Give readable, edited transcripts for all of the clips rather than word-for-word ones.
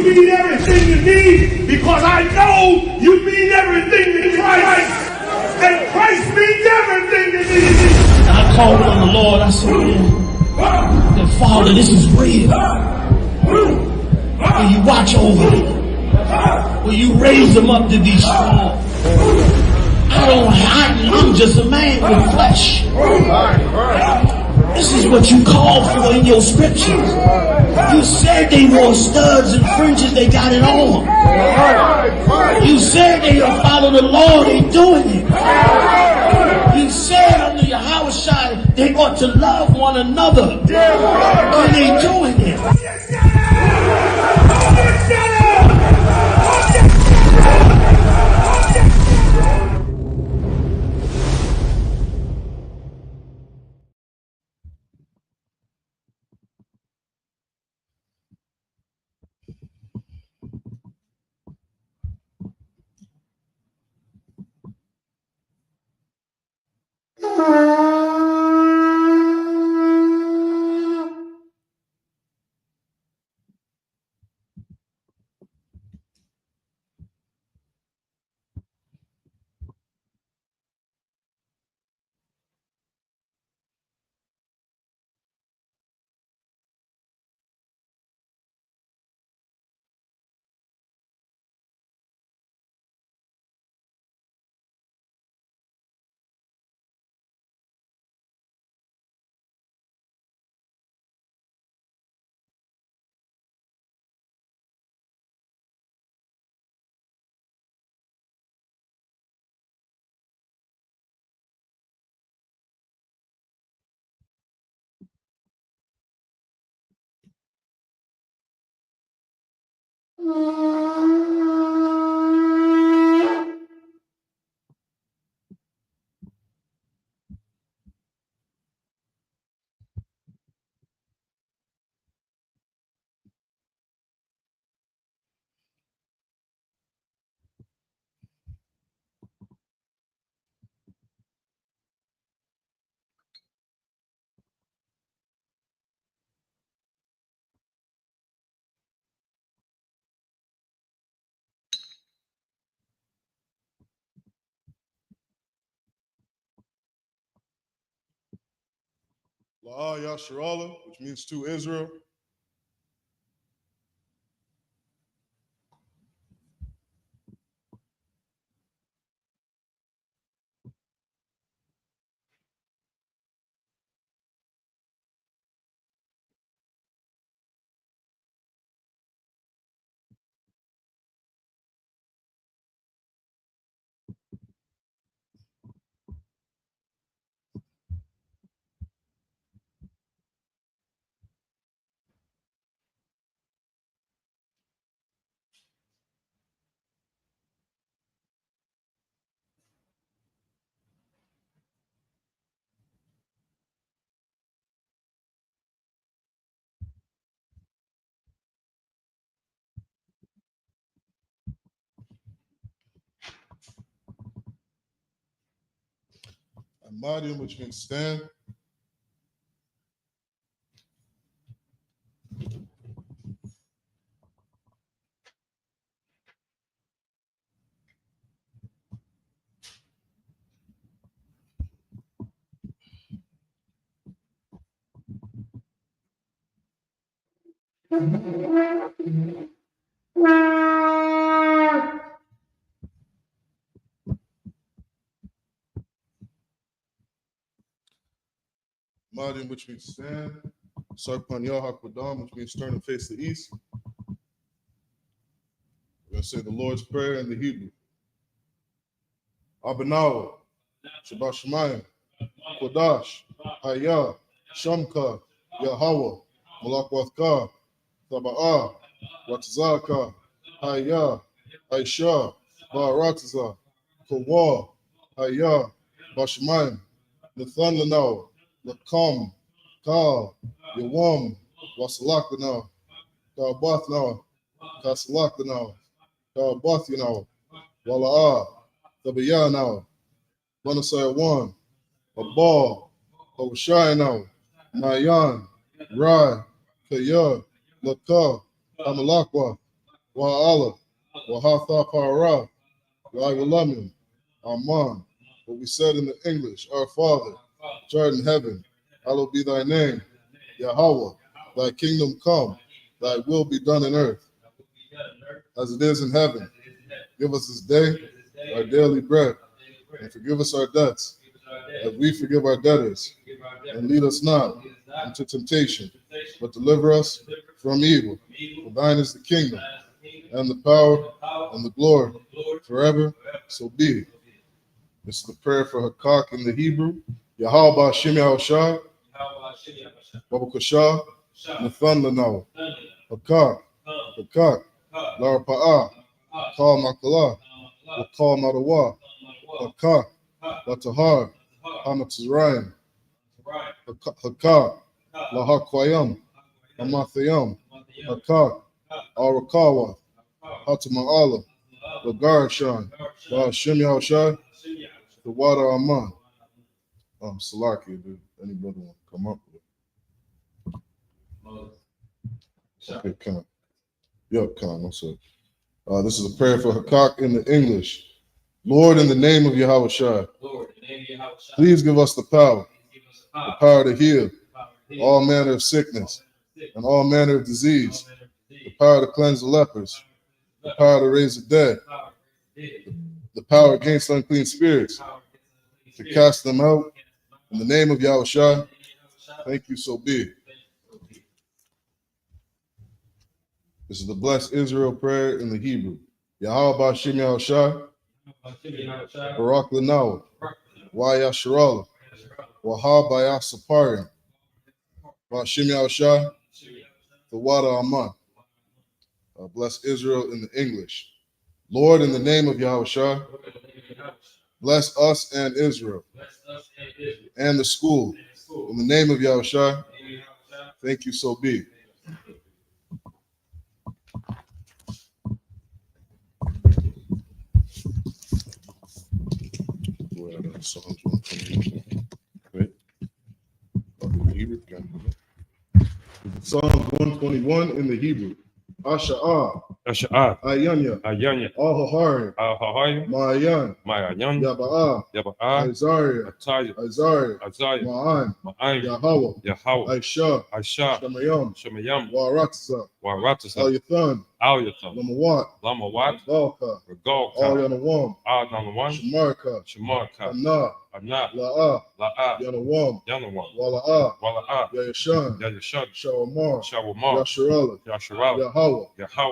You mean everything to me because I know you mean everything to Christ. And Christ means everything to me. And I called on the Lord. I said, man, that Father, this is real. Will you watch over me? Will you raise them up to be strong? I'm just a man with flesh. This is what you called for in your scriptures. You said they wore studs and fringes, they got it on. You said they will follow the law, they doing it. You said under your house shine, they ought to love one another. And they doing it. SHALAM, which means to Israel. Amadium, which means stand. Amadium, which means stand. Sarpan Yahakwadam, which means turn and face the east. We're going to say the Lord's Prayer in the Hebrew. Abanawa, Shabbat Shemayim, Kodash, Hayah, Shamka, Yahweh, Malakwathka, Taba'ah, Watzaka, Hayah, Aisha, Ba'aratiza, Kawa, Hayah, Bashmayim, Nathan Lanao, Lakam, Ka, Yawam, Wasalak Lanao, Kabath Now, Kasalak Lanao, Kabath Yanao, Wala'ah, Tabiya Now, Banasai One, Abal, Hoshai Now, Mayan, Rai, Kaya, Laka, Amalakwa, Wa'ala, Wahatha Para, Yahweh, Aman. What we said in the English, our Father, which art in heaven, hallowed be thy name. Yahweh, thy kingdom come, thy will be done in earth, as it is in heaven. Give us this day our daily bread, and forgive us our debts, as we forgive our debtors. And lead us not into temptation, but deliver us from evil. For thine is the kingdom, and the power, and the glory, forever. So be it. This is the prayer for Hakak in the Hebrew. Yahweh Shem Yahushua, Babu Kashah, Nathan Lanau, Hakak, Hakak, Lara Pa'ah, Kal Makala, Wakal Madawa, Hakak, Latahar, Hamatazrayim, Hakak, Lahakwayam, Hamathayam, Hakak, Arakawa, Hatama'ala, Lagarshan, Shem Yahushua, the water Aman. Salaki, dude. Any brother want to come up with it? Okay, Khan. Yup, Khan, what's up? This is a prayer for Hakak in the English. Lord, in the name of Yahushua, please give us the power to heal all manner of sickness and all manner of disease, the power to cleanse the lepers, the power to raise the dead, the power against unclean spirits, to cast them out. In the name of Yahushua, thank you, so be it. This is the Blessed Israel prayer in the Hebrew. Yahweh Shem Yahushua, Barak Lanawa, Yasharala, Wahab Bayasaparim, Shem Yahushua, the water Aman. Bless Israel in the English. Lord, in the name of Yahushua, bless us and Israel and the school. In the name of Yahushua, thank you, so be. Psalms 121. Wait. Psalms 121 in the Hebrew. Asha'ah. Ayanya. Al-Hahari. Ma'ayan. Yaba'ah. Isaiah. Ma'an. Yahweh. I.S.U.P.K. Shemayam. Waratza. Al-Yathan. Lamawat. Galka. Al-Yanawam. Shamarka. Anna. La'ah. Yanawam. Wala'ah. Yayashan. Shawamar. Yasharala. Yahweh.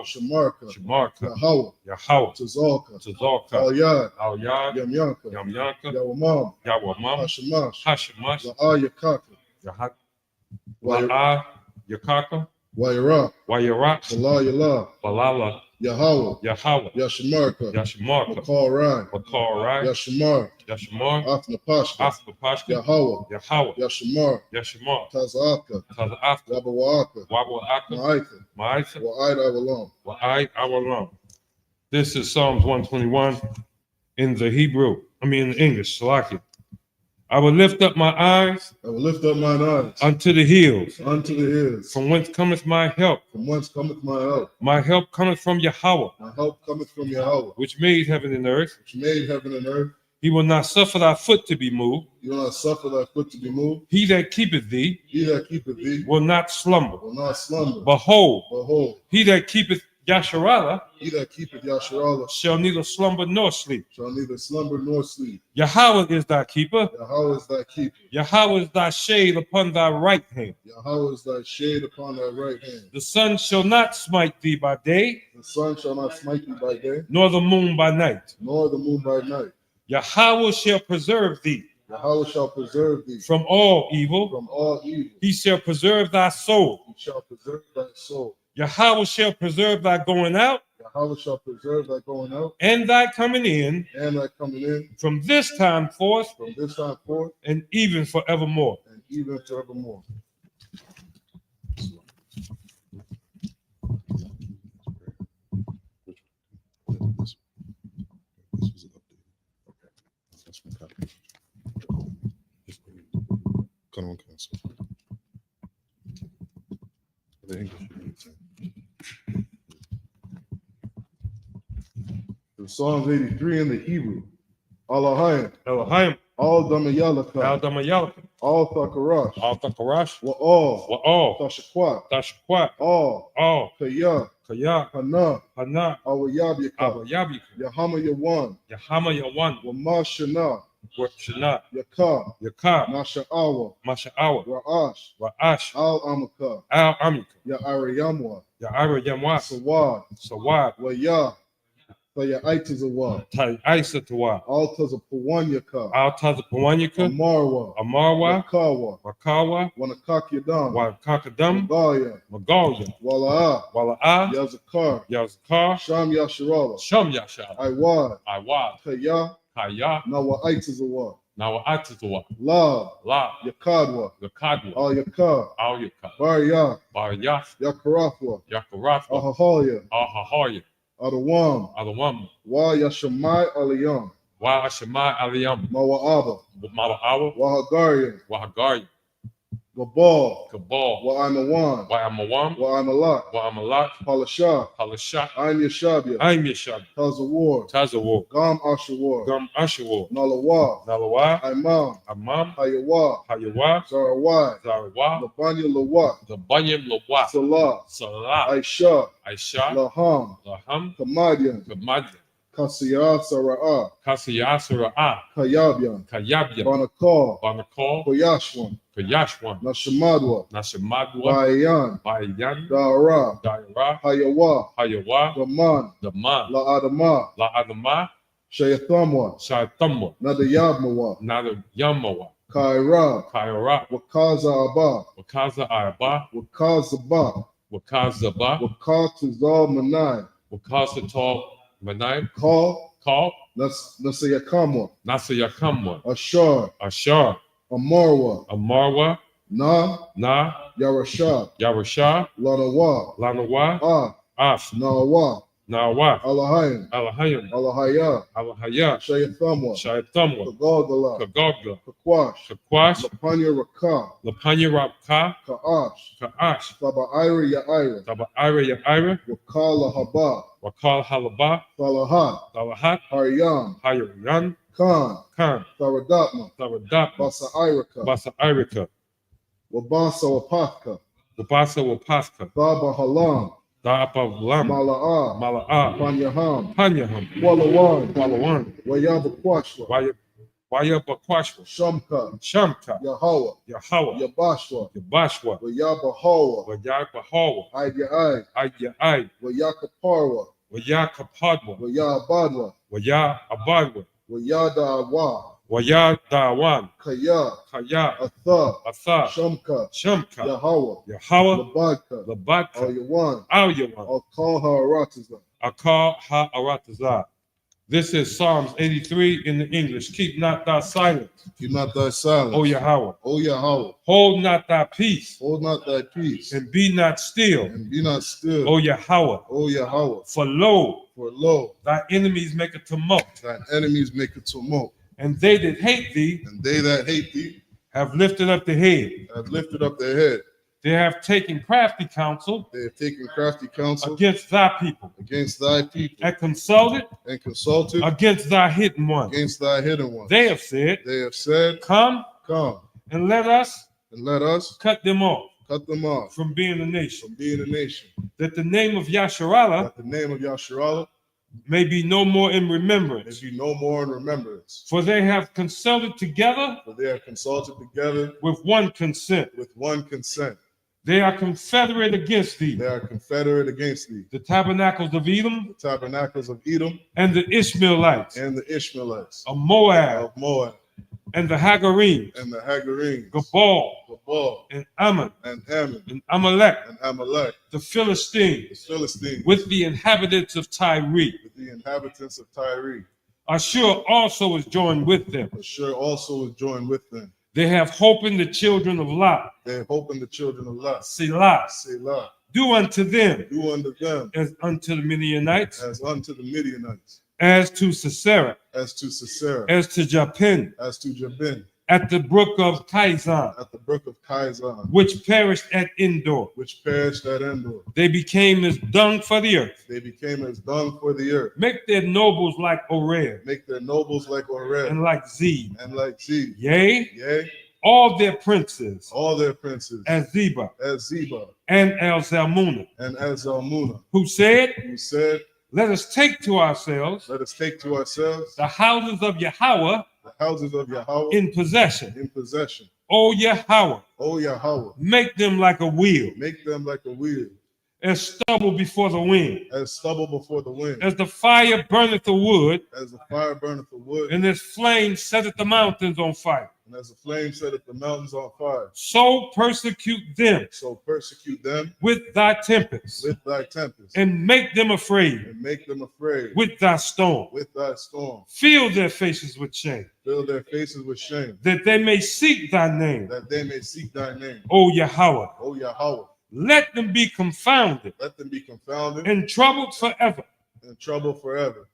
Shamarka. Yahweh. Tazalka. Al-Yad. Yamyanka. Yawamam. Hashamash. La'ah Yakaka. Wayara. Balala. Yahweh. Yashamarka. Makal Rai. Yashamar. Athnapashka. Yahweh. Yashamar. Tazaka. Wabawaka. Ma'aitha. Wa'id Awalam. This is Psalms 121 in the Hebrew. In the English. Salaki. I will lift up my eyes. Unto the hills. From whence cometh my help? My help cometh from Yahweh. Which made heaven and earth. He will not suffer thy foot to be moved. He that keepeth thee. Will not slumber. Behold. He that keepeth Yasharala. Shall neither slumber nor sleep. Yahweh is thy keeper. Yahweh is thy shade upon thy right hand. The sun shall not smite thee by day. Nor the moon by night. Yahweh shall preserve thee. From all evil. He shall preserve thy soul. Yahweh shall preserve thy going out. And thy coming in. From this time forth. And even forevermore. Come on, counsel. The English. Psalms 83 in the Hebrew. Alahayim. Elohim. All Damayalaka. Al-Damayalaka. All Thakarash. Al-Takarash. Wa'al. Wa'al. Tashakwat. Tashquat. All. All. Kaya. Kaya. Hana. Hana. Awayabyaka. Abayabika. Yahama Yawan. Yahama Yawan. Wama Shana. Shana. Yaka. Yakar. Nasha'awa. Masha'awa. Ra'ash. Ra'ash. Al-Amaka. Al-Amika. Ya'arayamwa. Ya'ara Yamwa. Sawad. Sawad. Waya. Taya'aitazawa. Ta'isatawa. Altazapawanyaka. Al-Tazapawanyaka. Amarwa. Amarwa. Wakawa. Wakawa. Wanakakyadam. Wakakadam. Magaya. Magalia. Wala'a. Wala'a. Yazakar. Yazkar. Sham Yasharala. Sham Yasha. Iwad. Iwad. Kaya. Kaya. Nawa'aitazawa. Nawa'atazawa. La. La. Yakadwa. Yakadwa. Al Yakar. Al Yakar. Barya. Baryaf. Yakarafwa. Yakarafa. Ahahalya. Ahahaya. Adawam. Adawam. Wa Yashamai Aliyam. Wa Ashama Aliyam. Mawa'aba. Mala'awa. Wahagarian. Wahagari. Gabal. Kabal. Wa'amawan. Wa'amawam. Wa'amalak. Wa'amalak. Palashah. Halashat. Ain Yashabia. I'm Yashab. Tazawar. Tazawar. Gam Ashawar. Gum Ashawar. Nalawa. Nalawa. Imam. Amam. Hayawa. Hayawa. Zarawai. Zarawa. Labanya Lawa. The Banyam Lawa. Salah. Salah. Aisha. Aisha. Laham. Laham. Kamadian. Kamad. Kasiyah Sara'ah. Kasiyasara'a. Kayabyan. Kayabya. Banakal. Banakal. Koyashwan. Kayashwan. Nashamadwa. Nashamadwa. Bayan. Bayan. Dara. Daira. Hayawa. Hayawa. Daman. Daman. La Adama. La Adama. Shayathamwa. Shaitamwa. Nadayabmawa. Nada Yamawa. Kairab. Kaira. Wakaza Abba. Wakaza Arba. Wakazaba. Wakazaba. Wakatuzal Manai. Wakasatal Manai. Call. Call. Nasayakamwa. Nasayakamwa. Ashar. Ashar. Amarwa. Amarwa. Na. Na. Yarashah. Yarasha. Lanawa. Lanawa. Ah. Af. Nawa. Nawa. Alahayim. Alahayim. Alahaya. Alahaya. Shayathamwa. Shaitamwa. Kagalgala. Kagogla. Kakwash. Kakwash. Lapanya Raka. Lapanya Rabka. Kaash. Kaash. Tabaira Yaira. Taba Ira Ya Ira. Wakala Haba. Wakal Halaba. Falahat. Talahat. Haryam. Hayayan. Khan. Khan. Taradatma. Taradap. Basa Iraka. Basa Irika. Wabasa Wapaka. Wabasa Wapaska. Thaba Halam. Da'apa Lam. Mala'a. Mala'a. Panyaham. Panyaham. Walawan. Walawan. Wayabakwashwa. Wayabakwashwa. Shamka. Shamka. Yahawa. Yahawa. Yabashwa. Yabashwa. Wayabahawa. Wayabahawa. Aidyaai. Ayai. Wayakaparwa. Wayakapadwa. Wayabadwa. Wayabadwa. Wayadawa. Wayadawan. Kaya. Kaya. Atha. Atha. Shamka. Shamka. Yahawa. Yahawa. Labadka. Labadka. Al-Yawan. Al-Yawan. Al-Kalha Akal Ha-Aratazah. This is Psalms 83 in the English. Keep not thy silence, Keep not thy silence. O Yahweh. O Yahweh. Hold not thy peace, Hold not thy peace. and be not still, And be not still. O Yahweh. O Yahweh. For lo, For lo, thy enemies make a tumult, thine enemies make a tumult. and they that hate thee And they that hate thee have lifted up the head. have lifted up their head. They have taken crafty counsel They have taken crafty counsel against thy people, against thy people, and consulted and consulted against thy hidden one. against thy hidden ones. They have said, They have said, come come and let us and let us cut them off cut them off from being a nation, from being a nation, that the name of Yasharallah that the name of Yasharallah may be no more in may remembrance. be no more in remembrance. For they have consulted together For they are consulted together with one consent. with one consent. They are confederate against thee, They are confederate against thee. the tabernacles of Edom The tabernacles of Edom and the Ishmaelites, and the Ishmaelites of Moab of Moab and the Hagarenes, and the Hagarenes, Gabal Gabal and Ammon and Ammon and Amalek, and Amalek, the the Philistines, Philistines, with the inhabitants of Tyre. with the inhabitants of Tyre. Ashur also is joined with them. Ashur also is joined with them. They have hope in the children of Lot. They hope in the children of Lot. Selah. Selah. Do unto them Do unto them as unto the Midianites, as unto the Midianites, as to Sisera, as to Sisera, as to Japin, as to Jabin, at the brook of Kaisan, at the brook of Kaisan, which perished at Endor. which perished at Endor. They became as dung for the earth. They became as dung for the earth. Make their nobles like Oreb Make their nobles like Oreb and like Zeb. and like Zeb. Yea, Yea, all their princes all their princes as Zeba as Zeba and El Zalmunna, and as Zalmunna, who said, who said, let us take to ourselves let us take to ourselves the houses of Yahweh the houses of Yahweh in possession. in possession. O Yahweh, O Yahweh, make them like a wheel, make them like a wheel, as stubble before the wind, as stubble before the wind, as the fire burneth the wood, as the fire burneth the wood, and as flame setteth the mountains on fire. and as the flame setteth the mountains on fire. So persecute them So persecute them with thy tempest, with thy tempest, and make them afraid and make them afraid with thy storm. with thy storm. Fill their faces with shame, Fill their faces with shame, that they may seek thy name, that they may seek thy name. O Yahweh. O Yahweh, Let them be confounded let them be confounded and troubled forever. and troubled forever.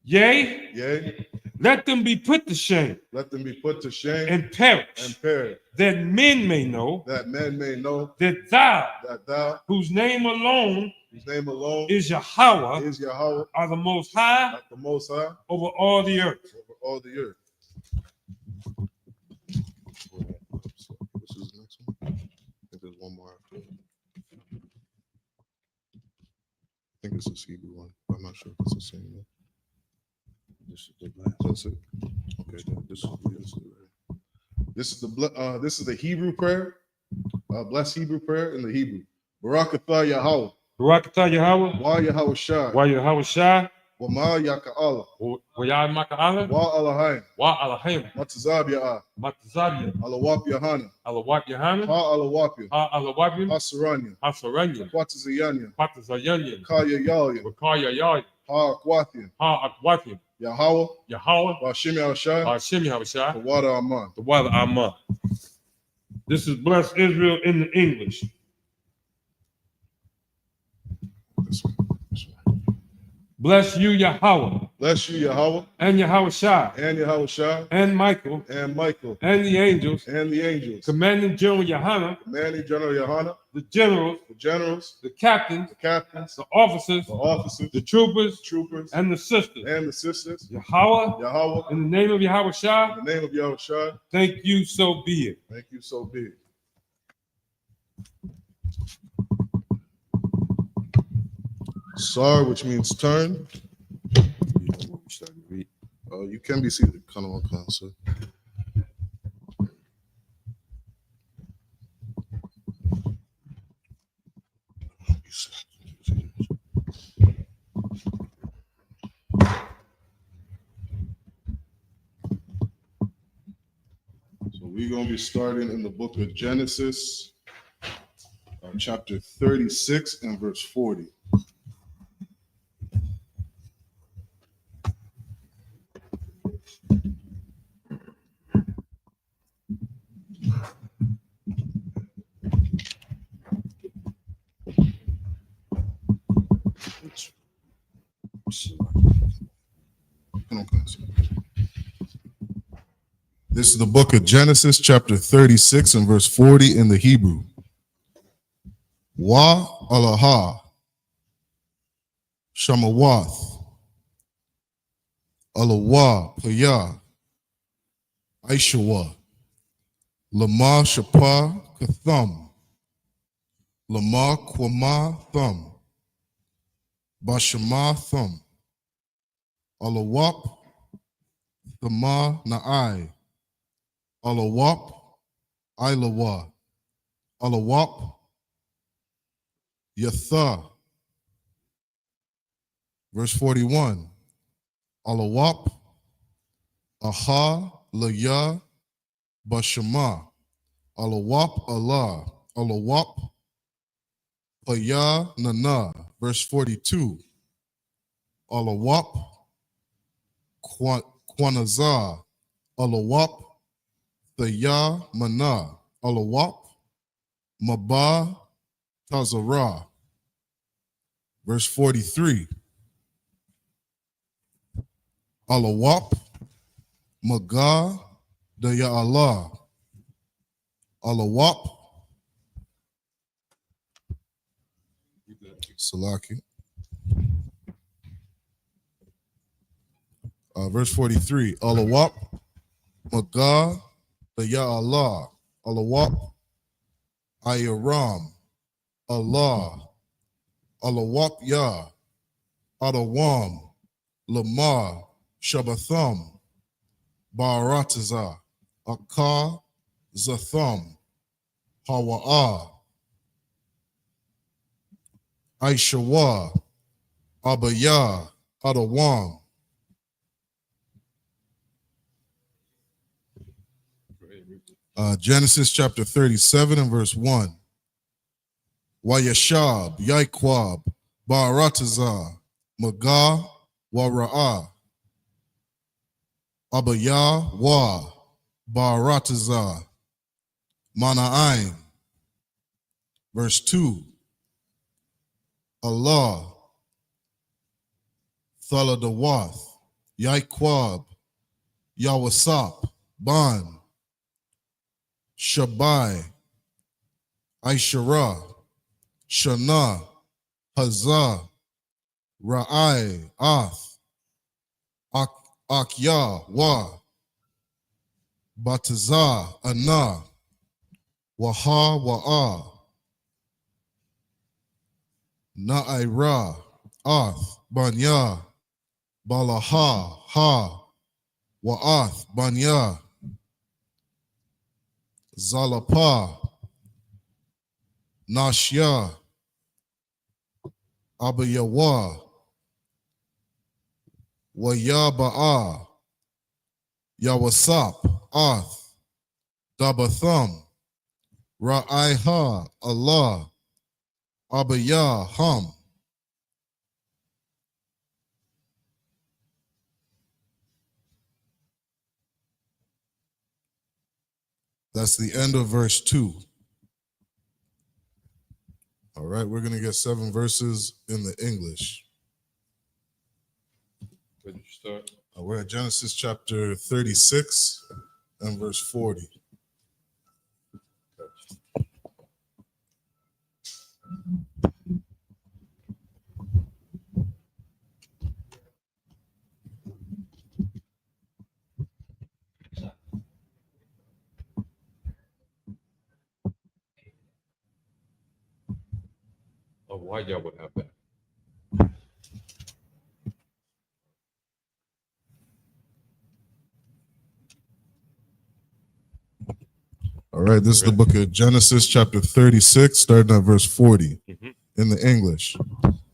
Yea, Yea, let them be put to shame let them be put to shame and perish, and perish, that men may know that men may know that thou, that thou, whose name alone whose name alone is Yahweh, is Yahweh, are the most high at the Most High over all the earth. over all the earth. This is the next one. I think there's one more after it. I think it's this Hebrew one. I'm not sure if it's the same one. This is the last. That's it. Okay, this is the Hebrew prayer. Blessed Hebrew prayer in the Hebrew. Barakatah Yahweh. Barakatah Yahweh, Wa Yahweh Shai. Wa Yahweh Shai, Wa Ma Yaka'ala. Wa Yahweh Maka'ala, Wa Alahayim. Wa Alahim, Matazab Ya'ah. Matazabia, Alawap Yahanna. Alawat Yahanna, Ha Alawapya. Ha Alawabim, Hasaranya. Hasaranya, Quatazayanya. Patazayanya, Kaya Yalya. Wakaya Yai, Ha Aquathian. Ha Akwatim, Yahweh. Yahweh, Wa Shimi Al Shai. Hashem Yahweh Shai, The water Aman. the water Amah. This is Bless Israel in the English. This one. Bless you, Yahweh, Bless you, Yahweh, and Yahweh Shai, and Yahweh Shai, and Michael, and Michael, and the angels, and the angels, Commanding General Yahanna, commanding General Yahanna, the generals, the generals, the captains, the captains, the officers, the officers, the troopers, troopers, and the sisters. and the sisters. Yahweh, Yahweh, in the name of Yahweh Shai, in the name of Yahweh Shai, thank you, so be it. thank you, so be it. Sar, which means turn. You can be seated, kind of one sir. So we're going to be starting in the book of Genesis, chapter 36 and verse 40. This is the book of Genesis, chapter 36 and verse 40 in the Hebrew. Wa Alaha Shamawath Alawa Paya Aishawa Lama Shapa Katham Lama Kwama Thum Bashama Thum Alawap Thama Na'ai Alawap Ilawa Alawap Yatha. Verse 41. Alawap Aha Laya Bashama Alawap Allah Alawap Paya Nana. Verse 42. Alawap Kwanazah Alawap Thaya Mana Alawap Maba Tazarah. Verse 43. Alawap Maga the Ya Allah, Allah-wap, Salaki. Verse 43, Allah-wap, Magah, the Ya Allah, Allah-wap, Ayaram, Allah, Allah-wap Ya, Adawam, Lamar, Shabbatham, Barataza, Akar, Zatham, Hawa'ah, Aishawa, Abaya, Adawam. Genesis chapter 37 and verse 1. Wayashab, Yaikwab, Baratazah, Magah, Wara'ah, Abaya, Wa, Baratazah, Mana'aim. Verse 2. Allah, Thaladawath, Yaikwab, Yawasap, Ban, Shabai, Aishara, Shana, Hazah, Ra'ai, Ath, Akya, Wa, Batazah, Ana, Waha, Wa'a, Na'ira, Ath, Banya, Balaha, Ha, Wa'ath, Banya, Zalapa, Nashya, Abayawa, Wayaba'a, Yawasap, Ath, Dabatham, Ra'aiha, Allah, Abaya, Ham. That's the end of verse 2. All right, we're going to get 7 verses in the English. Where did you start? We're at Genesis chapter 36 and verse 40. Oh, why y'all would have that? All right, this is the book of Genesis chapter 36, starting at verse 40 in the English.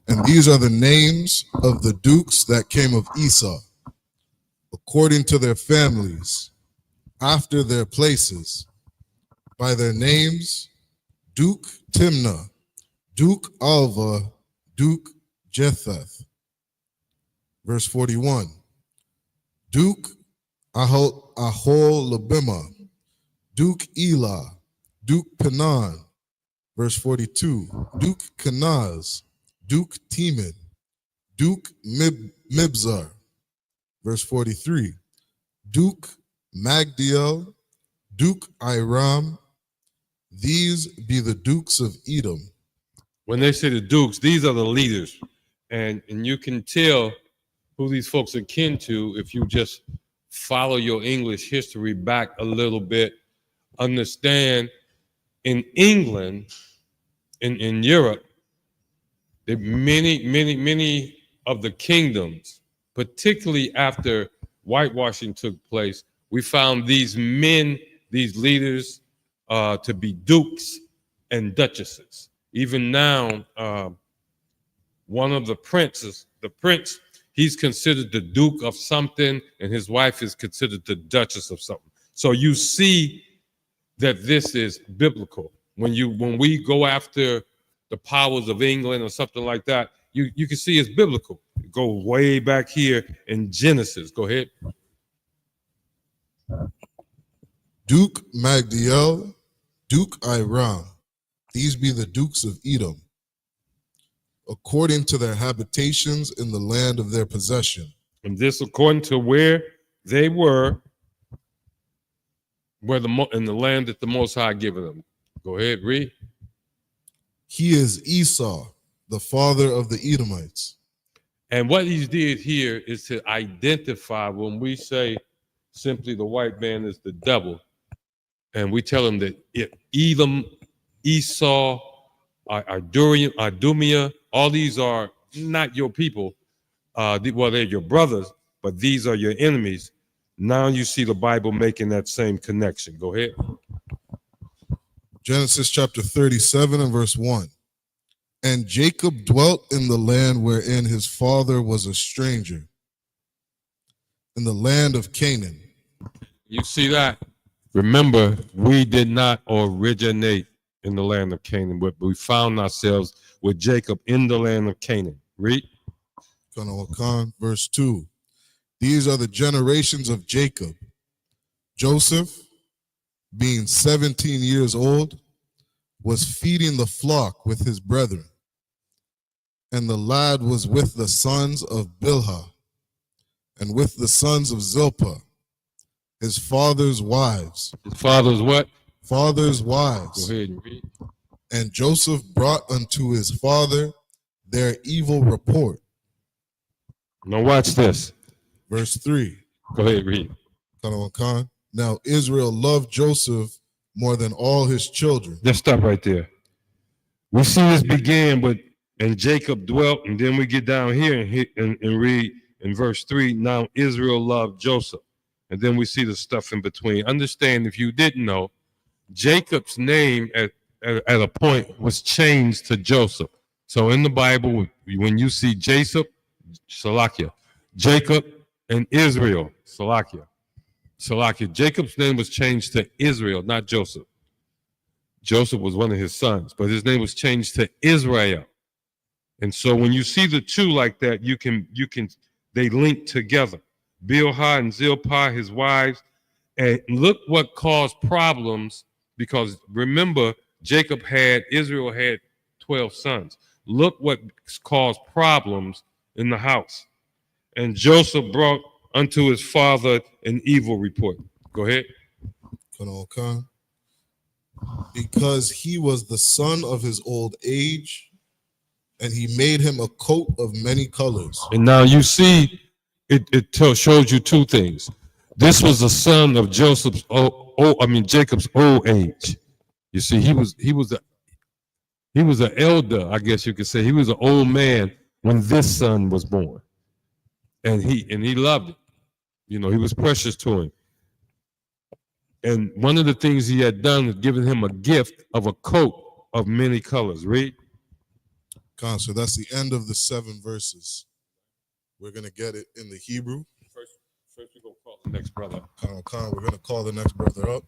And these are the names of the dukes that came of Esau, according to their families, after their places, by their names: Duke Timnah, Duke Alva, Duke Jethath. Verse 41, Duke Aholabimah, Duke Elah, Duke Penan. Verse 42, Duke Kenaz, Duke Teman, Duke Mibzar. Verse 43, Duke Magdiel, Duke Iram. These be the dukes of Edom. When they say the dukes, these are the leaders. And you can tell who these folks are kin to if you just follow your English history back a little bit. Understand, in England, in Europe, many of the kingdoms, particularly after whitewashing took place, we found these men, these leaders, to be dukes and duchesses. Even now, one of the princes, the prince, he's considered the duke of something, and his wife is considered the duchess of something. So you see that this is biblical. When we go after the powers of England or something like that, you can see it's biblical. Go way back here in Genesis. Go ahead. Duke Magdiel, Duke Iram. These be the dukes of Edom, according to their habitations in the land of their possession. And this according to where they were where in the land that the Most High given them. Go ahead, read. He is Esau, the father of the Edomites. And what he did here is to identify when we say simply the white man is the devil, and we tell him that Edom, Esau, Idumea, all these are not your people. Well, they're your brothers, but these are your enemies. Now you see the Bible making that same connection. Go ahead. Genesis chapter 37 and verse 1. And Jacob dwelt in the land wherein his father was a stranger, in the land of Canaan. You see that? Remember, we did not originate in the land of Canaan, but we found ourselves with Jacob in the land of Canaan. Read. Verse 2. These are the generations of Jacob. Joseph, being 17 years old, was feeding the flock with his brethren. And the lad was with the sons of Bilhah, and with the sons of Zilpah, his father's wives. His father's what? Father's wives. Go ahead and read. And Joseph brought unto his father their evil report. Now watch this. Verse 3. Go ahead, read. Now Israel loved Joseph more than all his children. Just stop right there. We see this began with, and Jacob dwelt, and then we get down here and read in verse 3, now Israel loved Joseph. And then we see the stuff in between. Understand, if you didn't know, Jacob's name at a point was changed to Joseph. So in the Bible, when you see Jacob and Israel, Jacob's name was changed to Israel, not Joseph. Joseph was one of his sons, but his name was changed to Israel. And so when you see the two like that, they link together. Bilhah and Zilpah, his wives, and look what caused problems, because remember, Israel had 12 sons. Look what caused problems in the house. And Joseph brought unto his father an evil report. Go ahead. Because he was the son of his old age, and he made him a coat of many colors. And now you see, it shows you two things. This was the son of Jacob's old age. You see, he was an elder, I guess you could say. He was an old man when this son was born, and he loved it. You know, he was precious to him. And one of the things he had done was given him a gift of a coat of many colors. Read. So that's the end of the 7 verses. We're going to get it in the Hebrew. First we're going to call the next brother. We're going to call the next brother up.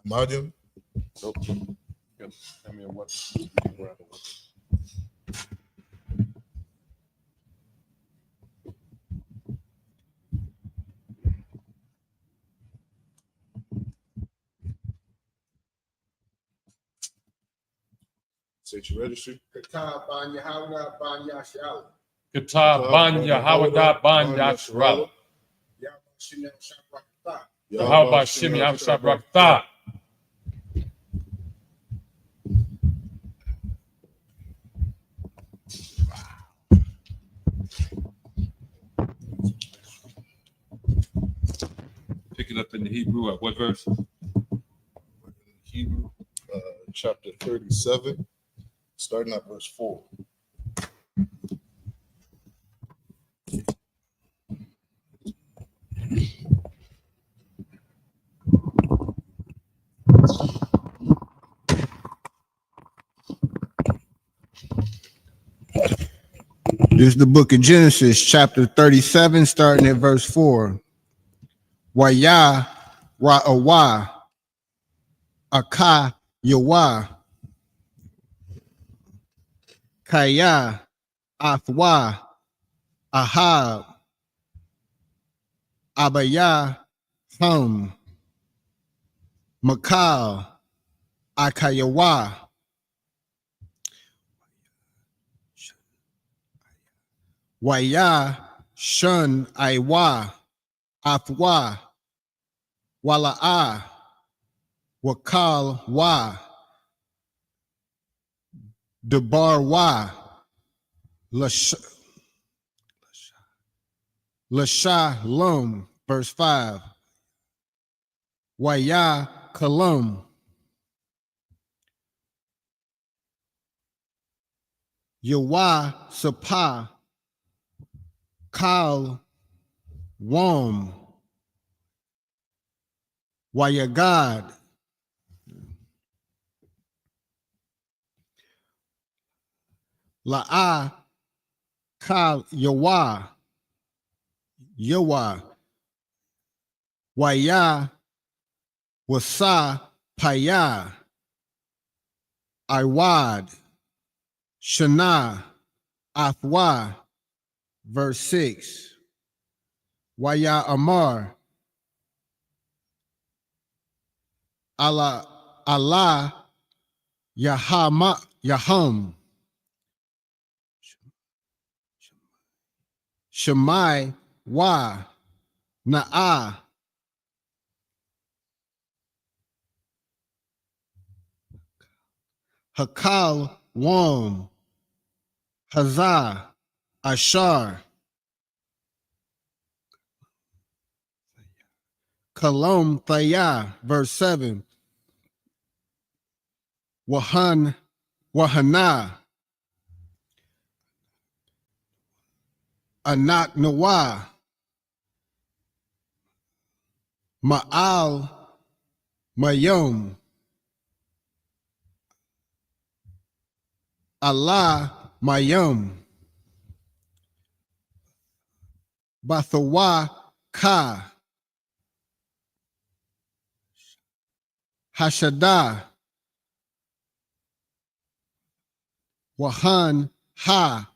Madian? Nope. I mean, what? Say your registry. Katab ban Yahawah ban Yashalam. Katab ban Yahawah ban Yashalam. Yahweh Shem Yahweh. Pick it up in the Hebrew at what verse? Hebrew, chapter 37, starting at verse 4. This is the book of Genesis, chapter 37, starting at verse 4. Wayah ra'awah akah yawah kaya athwa ahab abaya hum makal akayawa Waya shun aiwa athwa Wala'a, Wakal Wa, Debar Wa, Lashalom, verse 5. Waya Kalam, Yawa Sapa, Kal Wam, Wayagad, La'a Kal Yawa, Yawa, Waya Wasa Paya, Iwad, Shana, Athwa, verse 6. Waya Amar, Allah Yaham, Shemai Wa, Na'ah, Hakal Wam, Hazah, Ashar, Kalom Thayah, verse 7. Wahanna, Anak Nawah, Ma'al Mayom, Allah Mayom, Bathawa Ka, Hashadah, Wahan Ha,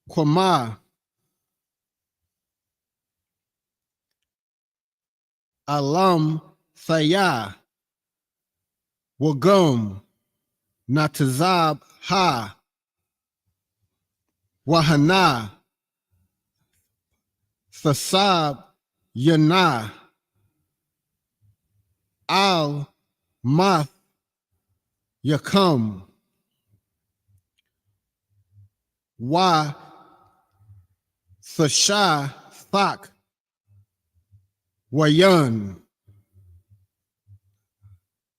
Kwama, Alam Thayah, Wagum, Natazab Ha, Wahana, Thasab Yana, Al Math Yakum, Wa Thasha Thak, Wayan,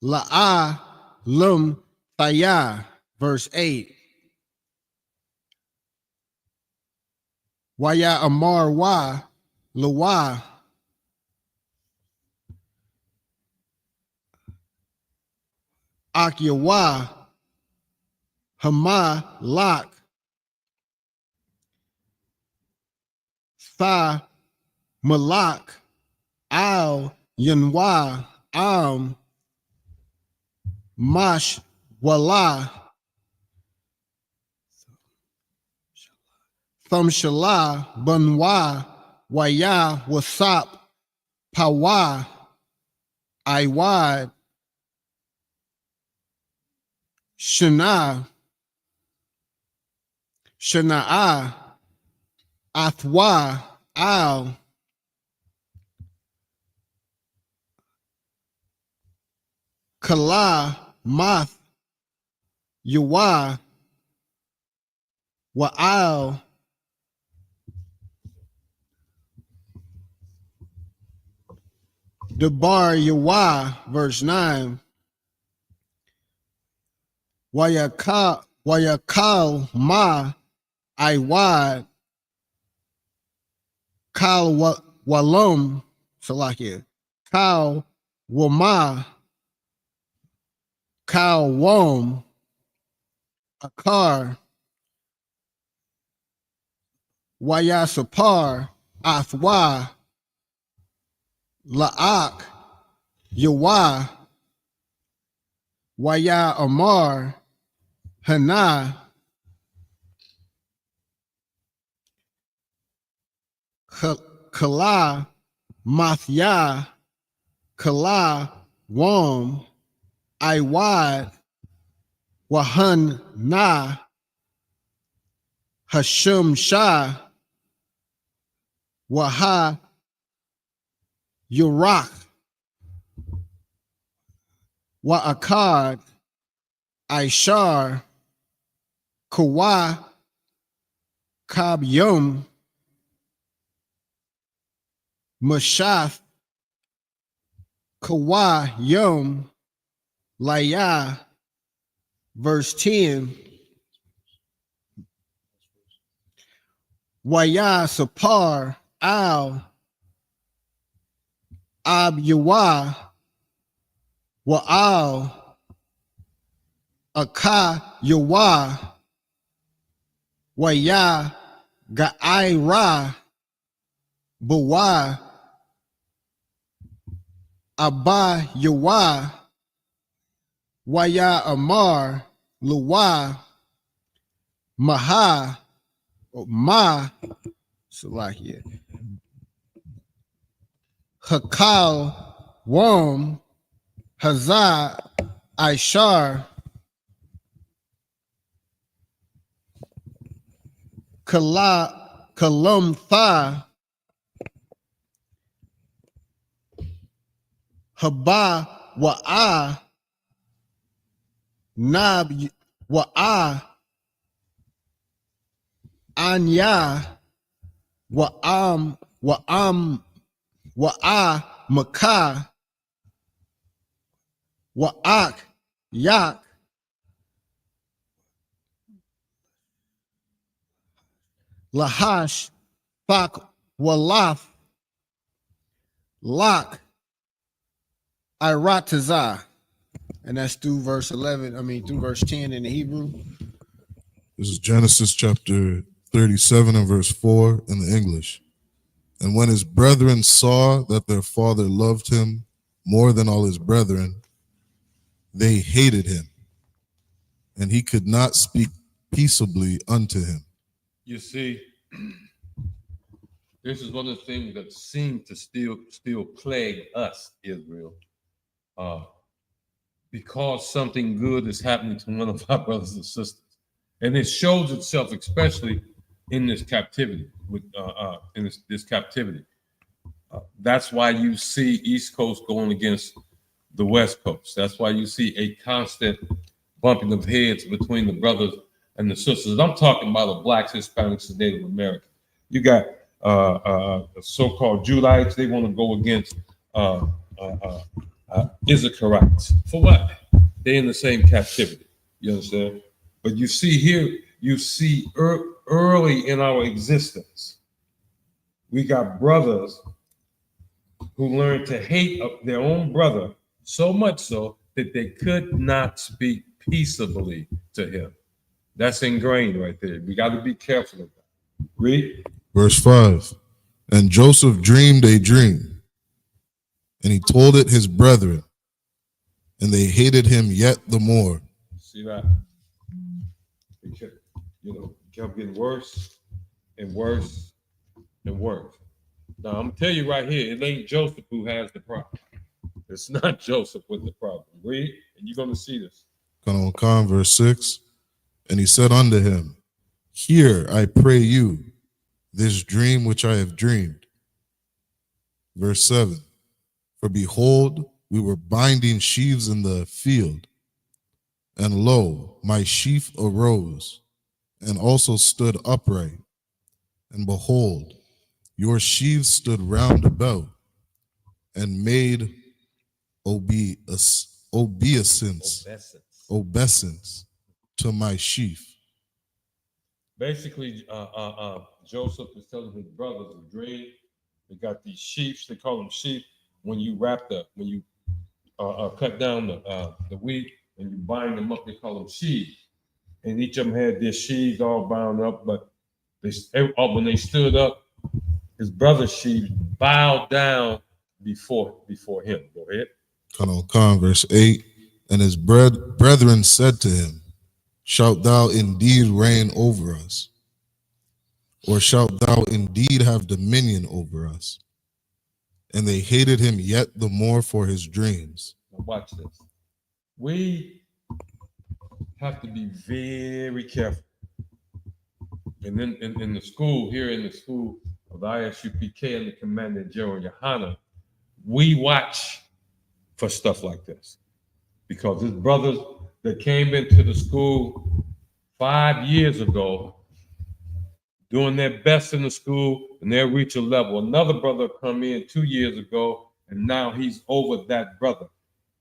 La'a Lum Thayah, verse 8. Waya Amar Wa, Lawa, Akyawa, Hama Lak, Tha Malak, Al Yanwa, Mash Wala, Thamshala, Banwa, Waya, Wasap, Pawa, Iwad, Shana, Shana'a, Athwa, Al, Kala, Math, Yawa, Wa'al, Debar Yawa, verse 9. Wayakal Ma, Iwad, Kal Walum, Salakia, Kal Wama, Kal Wom, Akar, Wayasapar, Athwa, La'ak, Yawa, Waya Amar, Hana, Kala, Mathya, Kala, Wom, Iwad, Wahan Na, Hashum Shah, Waha, Yurak, Wa'akad, Ishar, Kawa, Kab Yom, Mashath, Kawa Yom, Laya, verse 10, Waya Sapar, Al, Ab Yawa, Wa'al, Aka Yawa, Waya, Ga'ai Bawa, Abba Yawa, Waya Amar, Luwa, Maha, Ma, Salakia, Hakal, Wom, Hazah, Ishar, Kalam Tha, Haba, Wa'a, Nab, Wa'a, Anya, Wa'a, Makah, Wa'ak, Yak, Lahash, Thak, Walaf, Lak, Iratazah. And that's through verse 11, through verse 10 in the Hebrew. This is Genesis chapter 37 and verse 4 in the English. And when his brethren saw that their father loved him more than all his brethren, they hated him, and he could not speak peaceably unto him. You see, this is one of the things that seem to still plague us, Israel. Because something good is happening to one of our brothers and sisters. And it shows itself especially in this captivity, in this captivity. That's why you see East Coast going against the West Coast. That's why you see a constant bumping of heads between the brothers and the sisters. I'm talking about the blacks, Hispanics, and Native Americans. You got so-called Judites. They want to go against Israelites. For what? They're in the same captivity. You understand? But you see here, you see early in our existence, we got brothers who learned to hate their own brother so much so that they could not speak peaceably to him. That's ingrained right there. We got to be careful of that. Read. Verse 5. And Joseph dreamed a dream, and he told it his brethren, and they hated him yet the more. See that? It kept getting worse and worse and worse. Now, I'm going to tell you right here, it ain't Joseph who has the problem. It's not Joseph with the problem. Read, and you're going to see this. Verse 6. And he said unto him, Hear, I pray you, this dream which I have dreamed. Verse 7. For behold, we were binding sheaves in the field, and lo, my sheaf arose, and also stood upright. And behold, your sheaves stood round about, and made obeisance to my sheaf. Basically, Joseph is telling his brothers a dream. They got these sheaves. They call them sheep. When you cut down the wheat and you bind them up, they call them sheaves. And each of them had their sheaves all bound up. But when they stood up, his brother's sheaves bowed down before him. Go ahead. Verse 8. And his brethren said to him, Shalt thou indeed reign over us? Or shalt thou indeed have dominion over us? And they hated him yet the more for his dreams. Now watch this. We have to be very careful. And then in the school, here in the school of the I.S.U.P.K and the Commander General YAHANNA, we watch for stuff like this because his brothers that came into the school 5 years ago doing their best in the school and they'll reach a level. Another brother come in 2 years ago and now he's over that brother.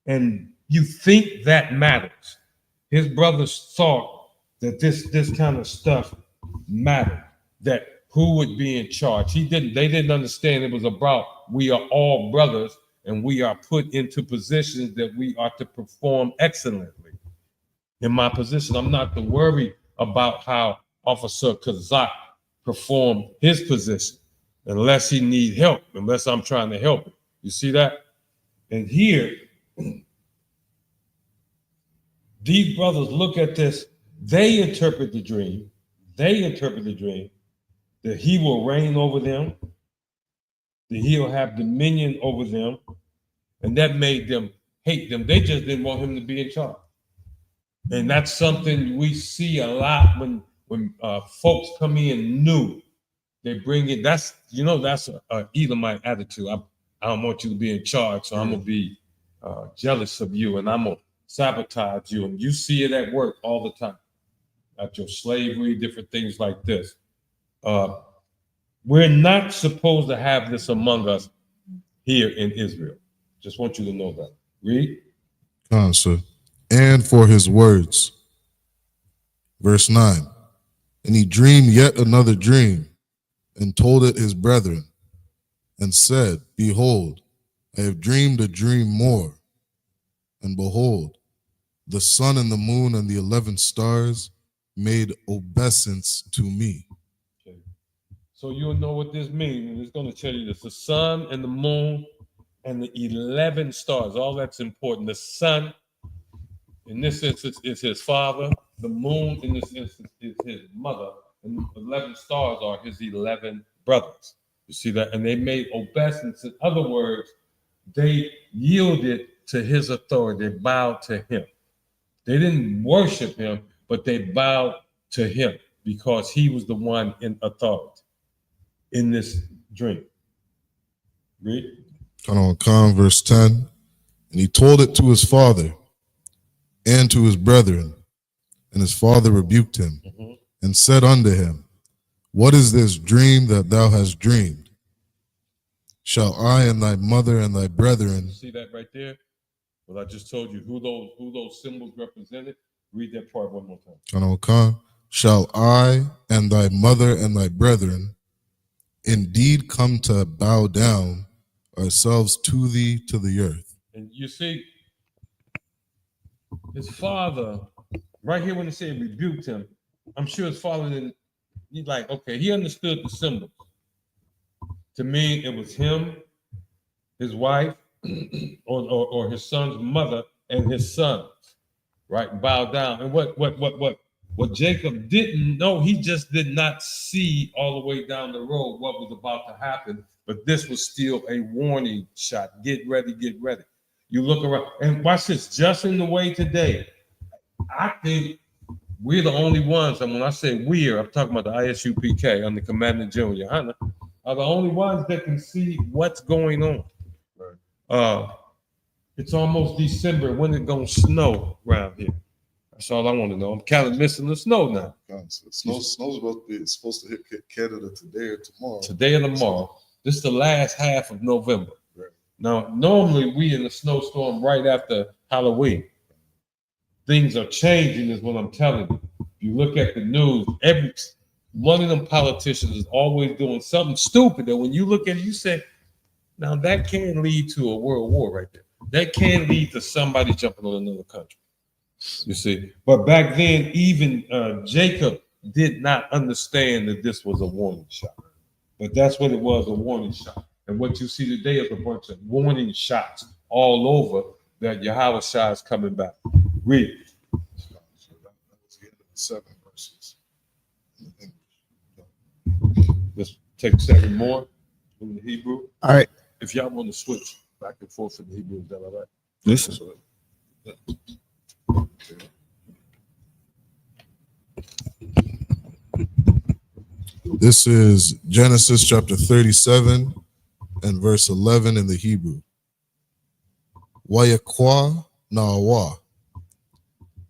And you think that matters. His brothers thought that this kind of stuff mattered, that who would be in charge. They didn't understand it was about we are all brothers and we are put into positions that we are to perform excellently. In my position, I'm not to worry about how Officer Kazak performed his position unless he needs help, unless I'm trying to help him. You see that? And here, these brothers look at this, they interpret the dream that he will reign over them, that he'll have dominion over them, and that made them hate them. They just didn't want him to be in charge. And that's something we see a lot when folks come in new. They bring it, that's a Edomite attitude. I don't want you to be in charge, so I'm going to be jealous of you, and I'm going to sabotage you. And you see it at work all the time, at your slavery, different things like this. We're not supposed to have this among us here in Israel. Just want you to know that. Read. Sir. And for his words. Verse 9. And he dreamed yet another dream, and told it his brethren, and said, Behold, I have dreamed a dream more. And behold, the sun and the moon and the 11 stars made obeisance to me. Okay. So you'll know what this means. And it's going to tell you this. The sun and the moon and the 11 stars, all that's important. The sun, in this instance, is his father. The moon, in this instance, is his mother. And the 11 stars are his 11 brothers. You see that? And they made obeisance. In other words, they yielded to his authority. They bowed to him. They didn't worship him, but they bowed to him because he was the one in authority in this dream. Read. Verse 10. And he told it to his father and to his brethren, and his father rebuked him and said unto him, What is this dream that thou hast dreamed? Shall I and thy mother and thy brethren... See that right there? Well, I just told you who those symbols represented. Read that part one more time. Shall I and thy mother and thy brethren indeed come to bow down ourselves to thee to the earth? And you see, his father, right here when he said rebuked him, I'm sure his father didn't, he's like, okay, he understood the symbols. To me, it was him, his wife, or his son's mother and his sons, right? Bow down. And what Jacob didn't know, he just did not see all the way down the road what was about to happen. But this was still a warning shot. Get ready, get ready. You look around and watch this. Just in the way today, I think we're the only ones, and when I say we're, I'm talking about the I.S.U.P.K. under Commander General YAHANNA, are the only ones that can see what's going on. It's almost December. When it gonna snow around here? That's all I want to know. I'm kind of missing the snow now. Snow's supposed to hit Canada today or tomorrow. Today or tomorrow. This is the last half of November. Right. Now, normally we in the snowstorm right after Halloween. Things are changing, is what I'm telling you. You look at the news, every one of them politicians is always doing something stupid that when you look at it, you say, now that can lead to a world war right there. That can lead to somebody jumping on another country. You see, but back then, even Jacob did not understand that this was a warning shot. But that's what it was, a warning shot. And what you see today is a bunch of warning shots all over that Yahweh Shah is coming back. Read. So that was the end of the 7 verses. Let's take 7 more in the Hebrew. All right. If y'all want to switch back and forth in the Hebrew, is that all right? Listen. This is Genesis chapter 37 and verse 11 in the Hebrew. Wayakwa Nawa.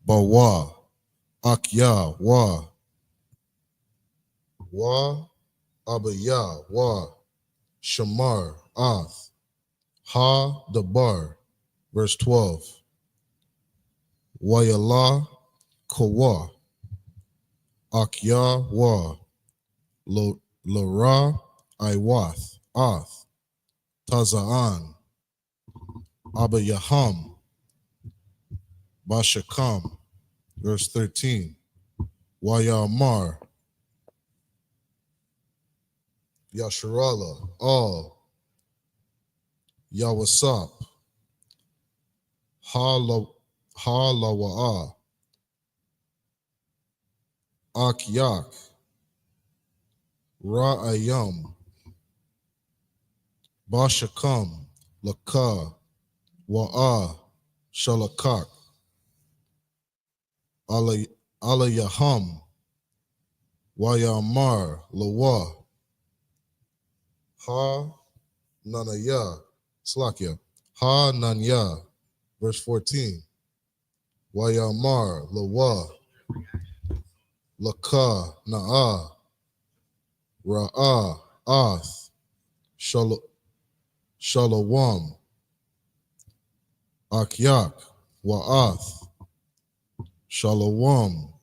Bawa. Akya Wa. Wa Abaya Wa. Shamar Ath. Ha Dabar. Verse 12. Wayala Kawa. Akya Wa. Lara Iwath. Ath. Tazaan. Abayaham. Bashakam. Verse 13. Wayamar. Yasharala. All. Yawasap. Halawa'a. Akyak. Ra'ayam. Bashakam. Laka. Wa'a. Shalakak. Alayaham. Wayamar. Lawa. Ha Nanaya. Slakia. Ha Nanya. Verse 14. Wayamar. Lawa. Laka. Na'a. Ra'a. Ath. Shalawam. Akyak. Wa'ath. Shalawam.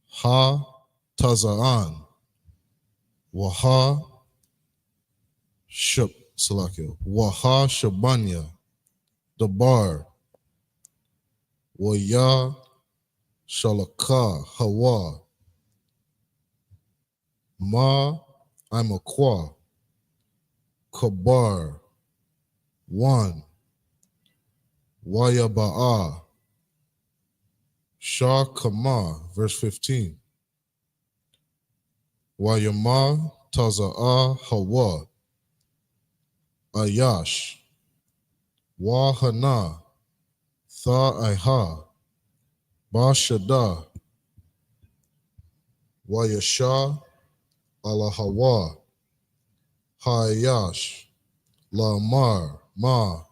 Ha Tazaan. Waha Salakia. Waha Shabanya. Dabar. Waya Shalaka. Hawa. Ma Imakwa. Kabar. One. Wayaba'a. Shah Kama. Verse 15. Wayama Taza'a Hawa. Ayash. Wahana. Tha'aiha. Bashada. Wayasha. Alahawa. Hayash. Lamar. Ma.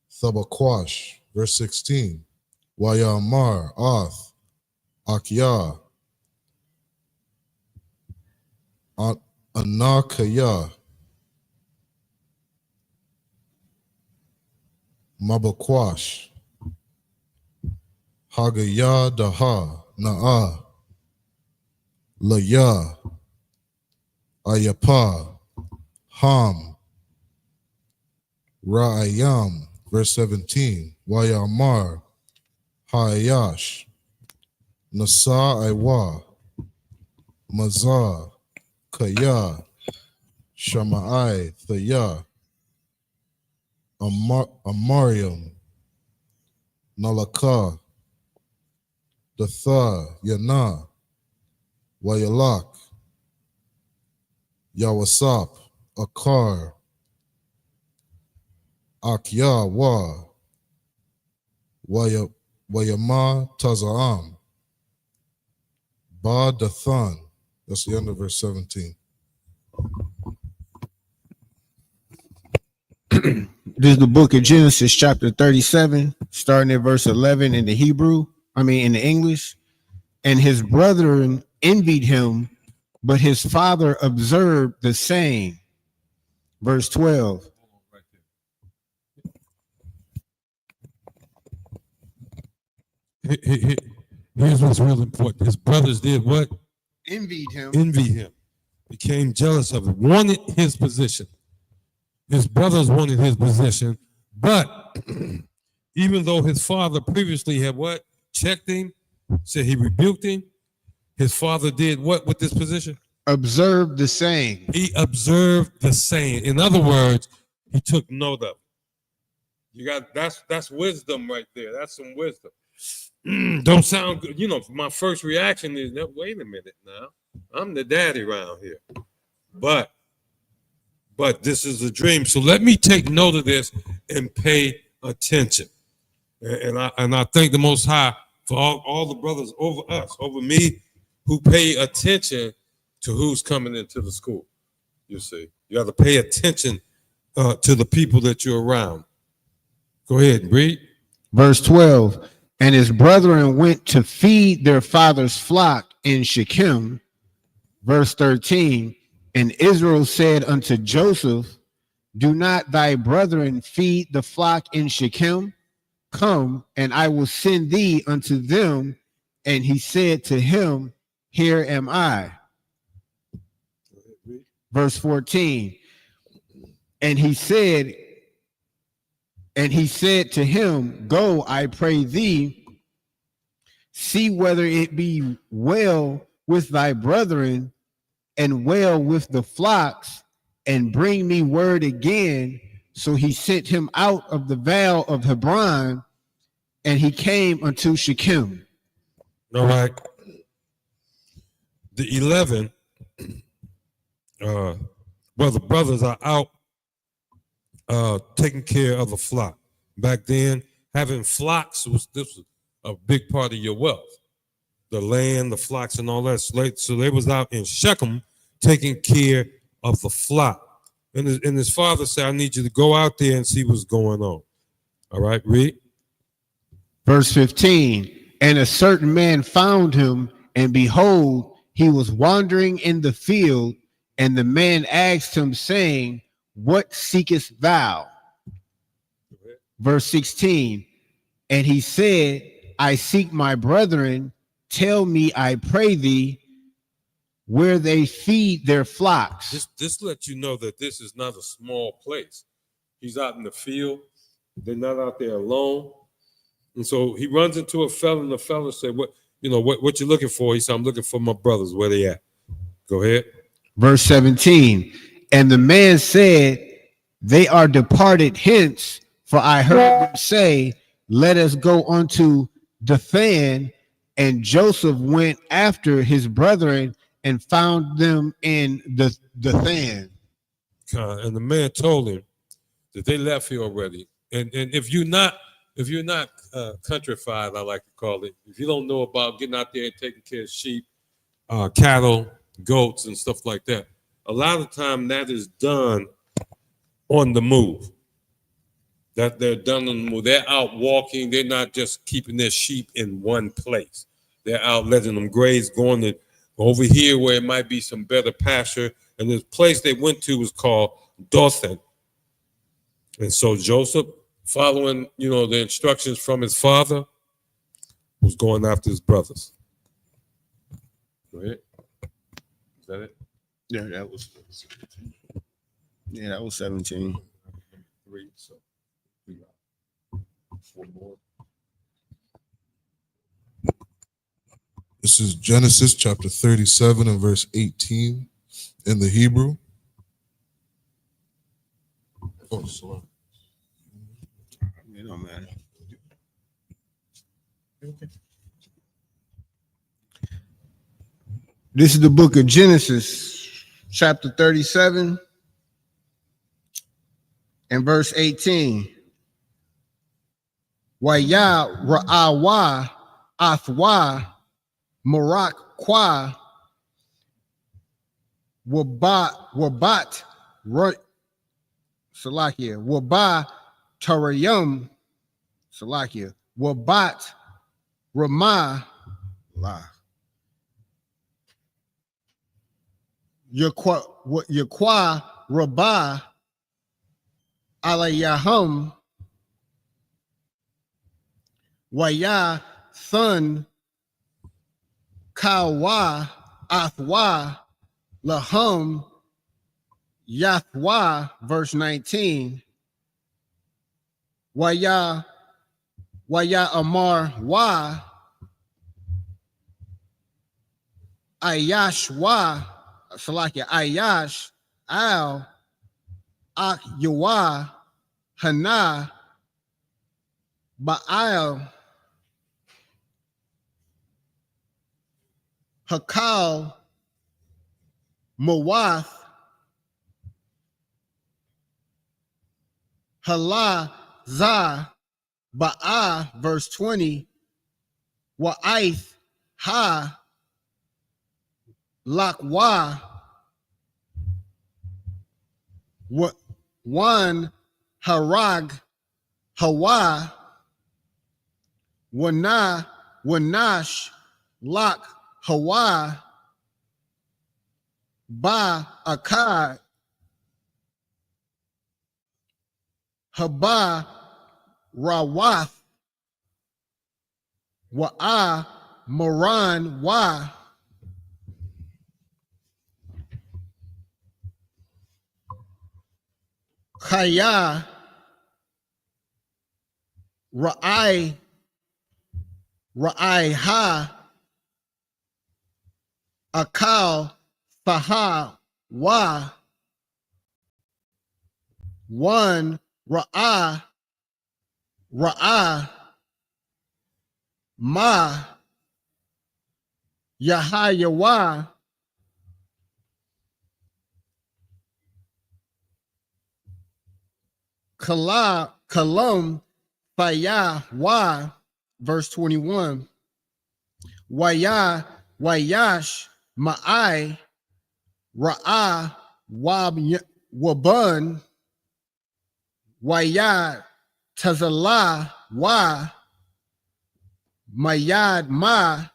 Thabakwash. Verse 16. Wayamar. Ath. Akya. Anakaya. Mabakwash. Hagaya Daha. Na'a. Laya. Ayapa. Ham. Ra'ayam. Verse 17. Wayamar. Hayash. Nasa Iwa. Mazar. Kaya. Shama'ai. Thaya. Amariam. Nalaka. Datha. Yana. Wayalak. Yawasap. Akar. Akya Wa. Wayama Taza'am. Ba Dathan. That's the end of verse 17. This is the book of Genesis, chapter 37, starting at verse 11 in the in the English. And his brethren envied him, but his father observed the same. Verse 12. Here's what's real important. His brothers did what? Envied him. Envied him. Became jealous of him. Wanted his position. His brothers wanted his position. But even though his father previously had what? Checked him, said he rebuked him, his father did what with this position? Observed the same. He observed the same. In other words, he took note of it. You got that's wisdom right there. That's some wisdom. Don't sound good. You know, my first reaction is that, wait a minute now. I'm the daddy around here. But this is a dream. So let me take note of this and pay attention. And I thank the Most High for all the brothers over us, over me, who pay attention to who's coming into the school. You see, you have to pay attention to the people that you're around. Go ahead and read. Verse 12, and his brethren went to feed their father's flock in Shechem. Verse 13, and Israel said unto Joseph, do not thy brethren feed the flock in Shechem? Come, and I will send thee unto them. And he said to him, here am I. Verse 14, and he said to him, go, I pray thee, see whether it be well with thy brethren and well with the flocks, and bring me word again. So he sent him out of the vale of Hebron, and he came unto Shechem. All right. The 11, the brothers are out taking care of the flock. Back then, having flocks was a big part of your wealth. The land, the flocks, and all that. So they was out in Shechem taking care of the flock. And his father said, I need you to go out there and see what's going on. All right, read. Verse 15, and a certain man found him, and behold, he was wandering in the field, and the man asked him, saying, what seekest thou? Verse 16, and he said, I seek my brethren, tell me, I pray thee, where they feed their flocks. This lets you know that this is not a small place. He's out in the field. They're not out there alone. And so he runs into a fella, and the fella said, what you looking for? He said, I'm looking for my brothers. Where they at? Go ahead. Verse 17, and the man said, they are departed hence, for I heard them say, let us go unto Dathan. And Joseph went after his brethren and found them in Dathan. And the man told him that they left here already. And if you're not countrified, I like to call it, if you don't know about getting out there and taking care of sheep, cattle, goats, and stuff like that, a lot of the time that is done on the move. That they're done on the move. They're out walking. They're not just keeping their sheep in one place. They're out letting them graze, going to over here where it might be some better pasture. And this place they went to was called Dothan. And so Joseph, following, the instructions from his father, was going after his brothers. Go ahead. Is that it? Yeah, that was 17. Read, so we got 4 more. This is Genesis chapter 37 and verse 18 in the Hebrew. Oh, sorry. It don't matter. Okay. This is the book of Genesis, chapter 37 and verse 18. Waya ra'awa athwa marak kwa wabat salakia waba tarayum salakia wabat ramah la Yakwa Rabah alayahum Waya Thun Kawa Athwa Lahum Yathwa, verse 19. Waya Amar Wa Ayash Wa Salakia Ayash Al Ak Yawa Hana Baal Hakal Mawath Hala Za Ba'a, verse 20. Wa'aith Ha Lakwa one harag hawa, wanash lak hawa, ba akad, haba rawath, wa'a moran wa, Chaya Ra'ai Ha Akal Faha Wa One Ra'a Ma Yahayawa Kalam Faya Wa, verse 21. Wayash Ma'ai Ra'a Wabun Wayad Tazala Wa Mayad Ma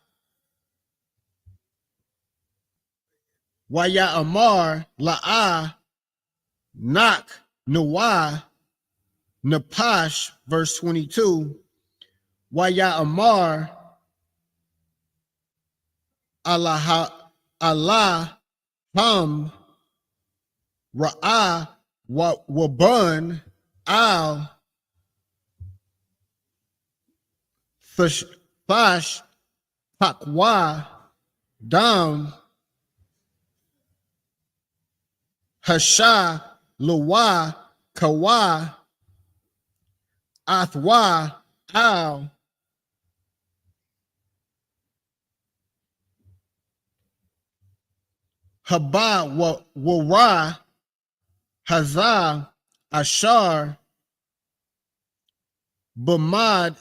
Waya Amar La'a Nak Nawa Napash, verse 22. Waya Amar Allah Ham Ra'a Wabun Al Fash Takwa Dam Hasha Lawa Kawa Athwa Al Haba Wara Hazah Ashar Bamad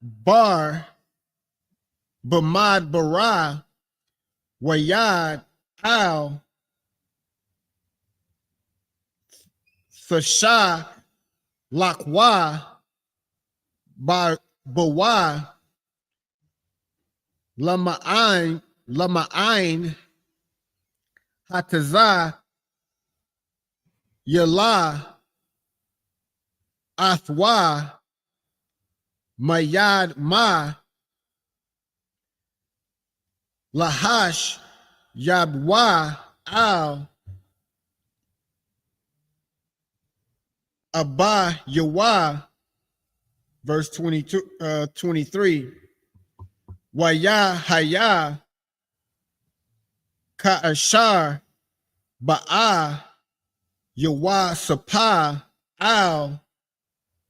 Bara Wayad Al Thasha Lakwa Bawa Lama'ain Hataza Yala Athwa Mayad Ma Lahash Yabwa Al Abba Yawa, verse 23. Waya Haya Ka'ashar Ba'a Yawa Sapa Al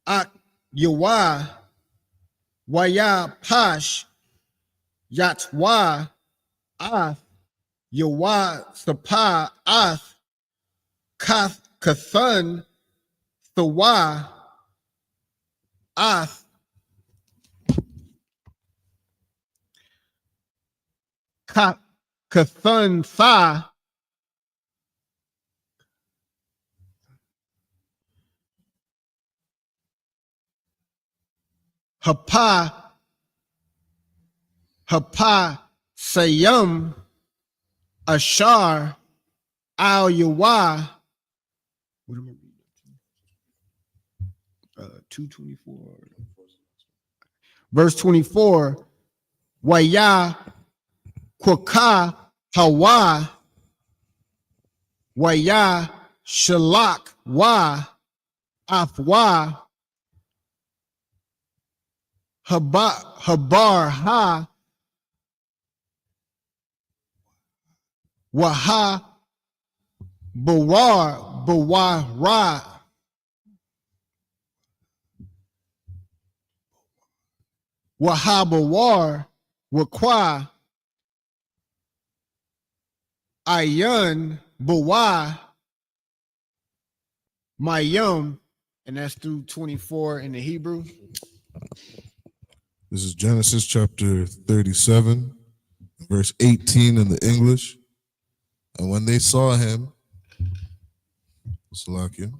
Ak Yawa Waya Pash Yatwa Ath Yawa Sapa Ath Kath Kathun Thawa Ath Kathun Tha Hapa Sayum Ashar Al Yawa. What am I reading? 224. Verse 24. Waya Kwaka Hawa Waya Shalak Wa Afwa Habar Ha Waha Bawara Wahabawar Wakwa Ayun Bawa Mayum, and that's through 24 in the Hebrew. This is Genesis chapter 37, verse 18 in the English. And when they saw him, Salakia,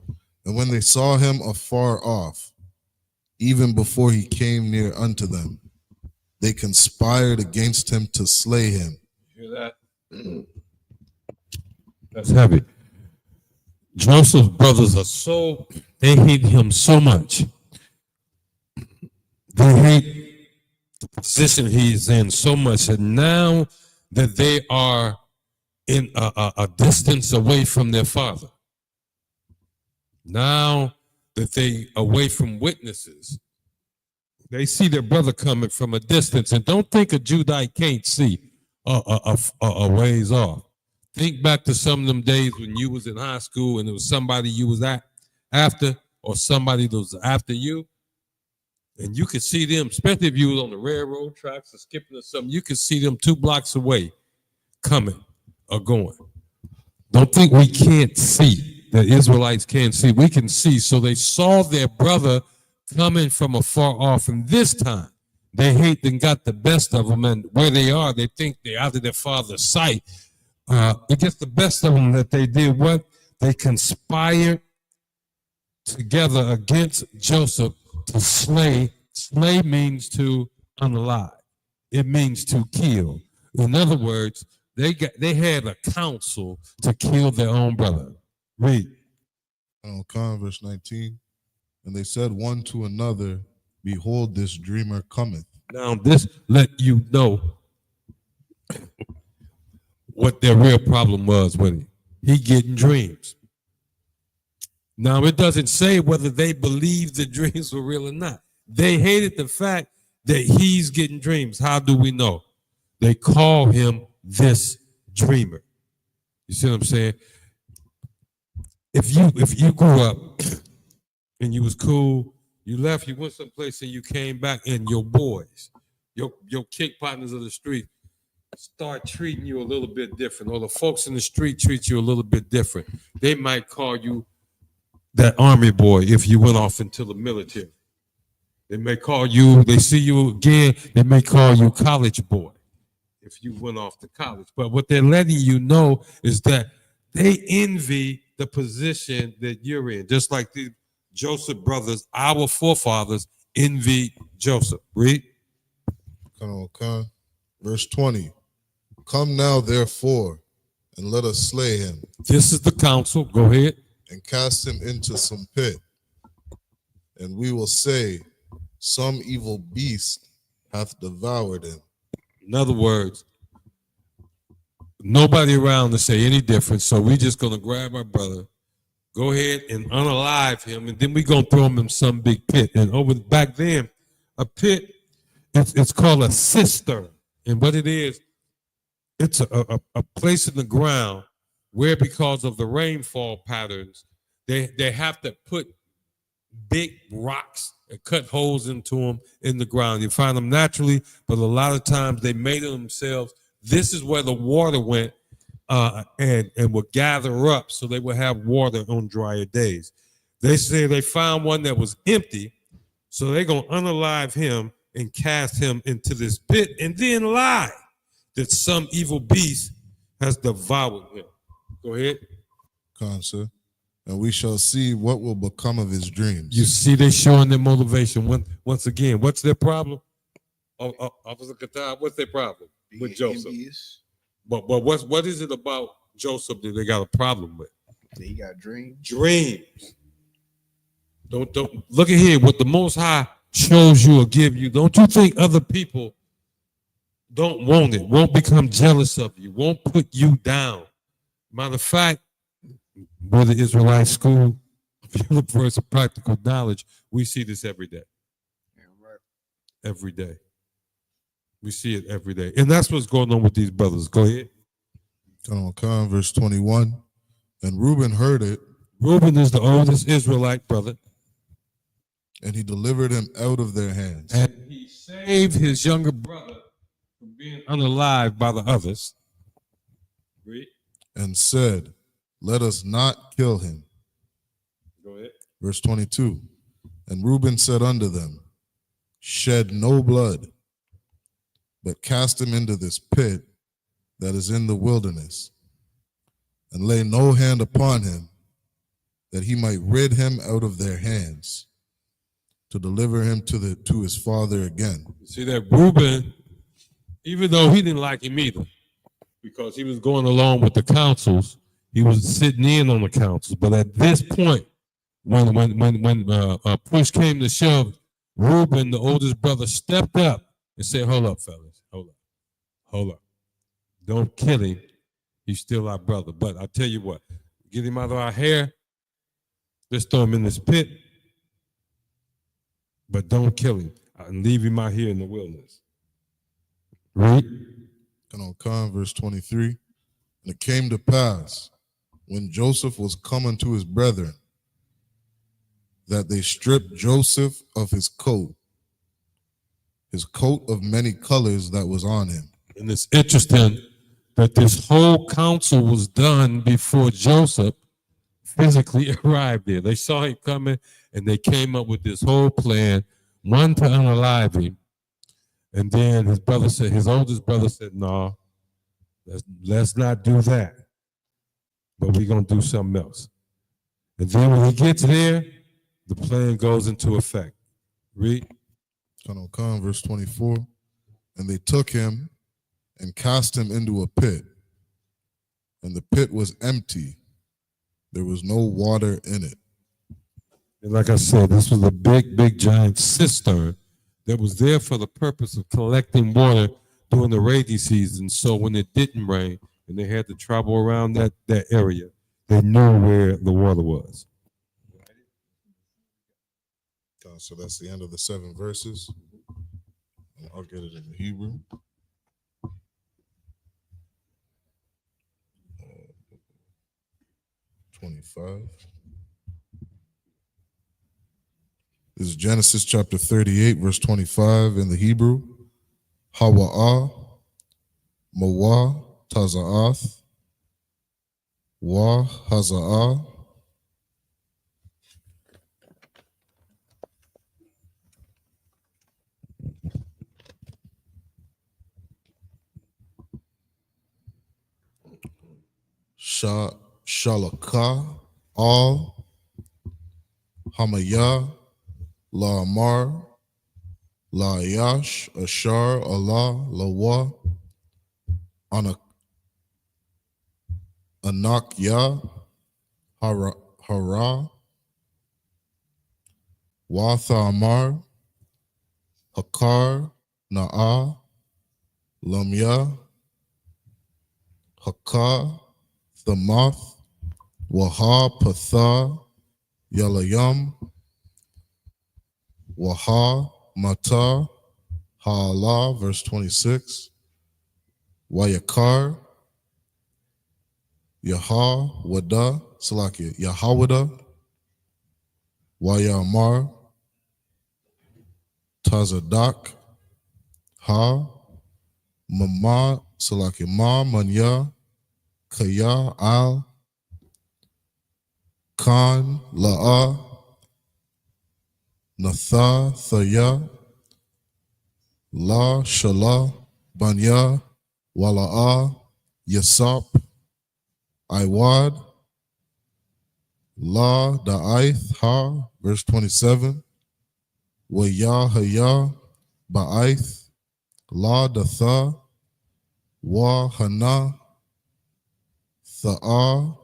And when they saw him afar off, even before he came near unto them, they conspired against him to slay him. Hear that? That's heavy. Joseph's brothers they hate him so much. They hate the position he's in so much that now that they are in a distance away from their father, now that they away from witnesses, they see their brother coming from a distance. And don't think a Judite can't see a ways off. Think back to some of them days when you was in high school and it was somebody you was after or somebody that was after you. And you could see them, especially if you was on the railroad tracks or skipping or something, you could see them 2 blocks away coming or going. Don't think we can't see, the Israelites can't see. We can see. So they saw their brother coming from afar off. And this time, they hate and got the best of them. And where they are, they think they're out of their father's sight. It gets the best of them that they did what? They conspired together against Joseph to slay. Slay means to unalive. It means to kill. In other words, they had a counsel to kill their own brother. Read. Verse 19. And they said one to another, behold, this dreamer cometh. Now this let you know what their real problem was with him. He getting dreams. Now it doesn't say whether they believed the dreams were real or not. They hated the fact that he's getting dreams. How do we know? They call him this dreamer. You see what I'm saying? If you grew up and you was cool, you left, you went someplace and you came back, and your boys, your kick partners of the street start treating you a little bit different, or the folks in the street treat you a little bit different. They might call you that army boy if you went off into the military. They may call you, they see you again, they may call you college boy if you went off to college. But what they're letting you know is that they envy the position that you're in, just like the Joseph brothers, our forefathers, envied Joseph. Read. Come. Verse 20. Come now, therefore, and let us slay him. This is the counsel. Go ahead. And cast him into some pit. And we will say, some evil beast hath devoured him. In other words, nobody around to say any different, so we're just going to grab our brother, go ahead and unalive him, and then we're going to throw him in some big pit. And over back then, a pit, it's called a cistern. And what it is, it's a place in the ground where, because of the rainfall patterns, they have to put big rocks and cut holes into them in the ground. You find them naturally, but a lot of times they made it themselves. This is where the water went and would gather up, so they would have water on drier days. They say they found one that was empty, so they're going to unalive him and cast him into this pit, and then lie that some evil beast has devoured him. Go ahead. Sir. And we shall see what will become of his dreams. You see, they're showing their motivation. Once again, what's their problem? Officer Qatar, what's their problem with Joseph? But what is it about Joseph that they got a problem with? He got dreams. Dreams. Don't look at here. What the Most High shows you or give you. Don't you think other people don't want it? Won't become jealous of you? Won't put you down? Matter of fact, Brother Israelite School, Universe of Practical Knowledge, we see this every day. Yeah, right. Every day. We see it every day. And that's what's going on with these brothers. Go ahead. Verse 21. And Reuben heard it. Reuben is the oldest Israelite brother. And he delivered him out of their hands. And he saved his younger brother from being unalived by the others. Read. And said, let us not kill him. Go ahead. Verse 22. And Reuben said unto them, shed no blood, but cast him into this pit that is in the wilderness, and lay no hand upon him, that he might rid him out of their hands, to deliver him to his father again. See that Reuben, even though he didn't like him either, because he was going along with the councils, he was sitting in on the councils. But at this point, when push came to shove, Reuben, the oldest brother, stepped up and said, "Hold up, fellas, hold up. Don't kill him. He's still our brother. But I tell you what, get him out of our hair. Let's throw him in this pit. But don't kill him and leave him out here in the wilderness." Read. Verse 23. And it came to pass, when Joseph was come unto his brethren, that they stripped Joseph of his coat of many colors that was on him. And it's interesting that this whole council was done before Joseph physically arrived there. They saw him coming, and they came up with this whole plan, one, to unalive him. And then his oldest brother said, "No, let's not do that. But we're going to do something else." And then when he gets there, the plan goes into effect. Read. Verse 24. And they took him and cast him into a pit. And the pit was empty. There was no water in it. And like I said, this was a big, giant cistern that was there for the purpose of collecting water during the rainy season. So when it didn't rain and they had to travel around that area, they knew where the water was. So that's the end of the 7 verses. I'll get it in the Hebrew. Uh, 25. This is Genesis chapter 38, verse 25 in the Hebrew. Hawa'ah, Mawah, Taza'ath, Wa Haza'ah, Shalaka, Al, Hamayah, La Amar, La Yash, Ashar, Allah, Lawa, Anak Ya, Hara, Watha Amar, Hakar, Na'a, Lamya, Hakah, Thamath, Waha, Patha, Yalayam, Waha, Mata, Ha'ala, verse 26, Wayakar, Yahawada, Salakia, Yahawada, Wayamar, Tazadak, Ha, Mama, Salakia, Ma, Manya, Kaya, Al, Khan, La'a, Natha, Thaya, La, Shala, Banya, Wala'a, Yasap, Iwad, La, Da'aith, Ha, verse 27, Waya, Haya, Ba'aith, La, Datha, Wa, Hana, Tha'a,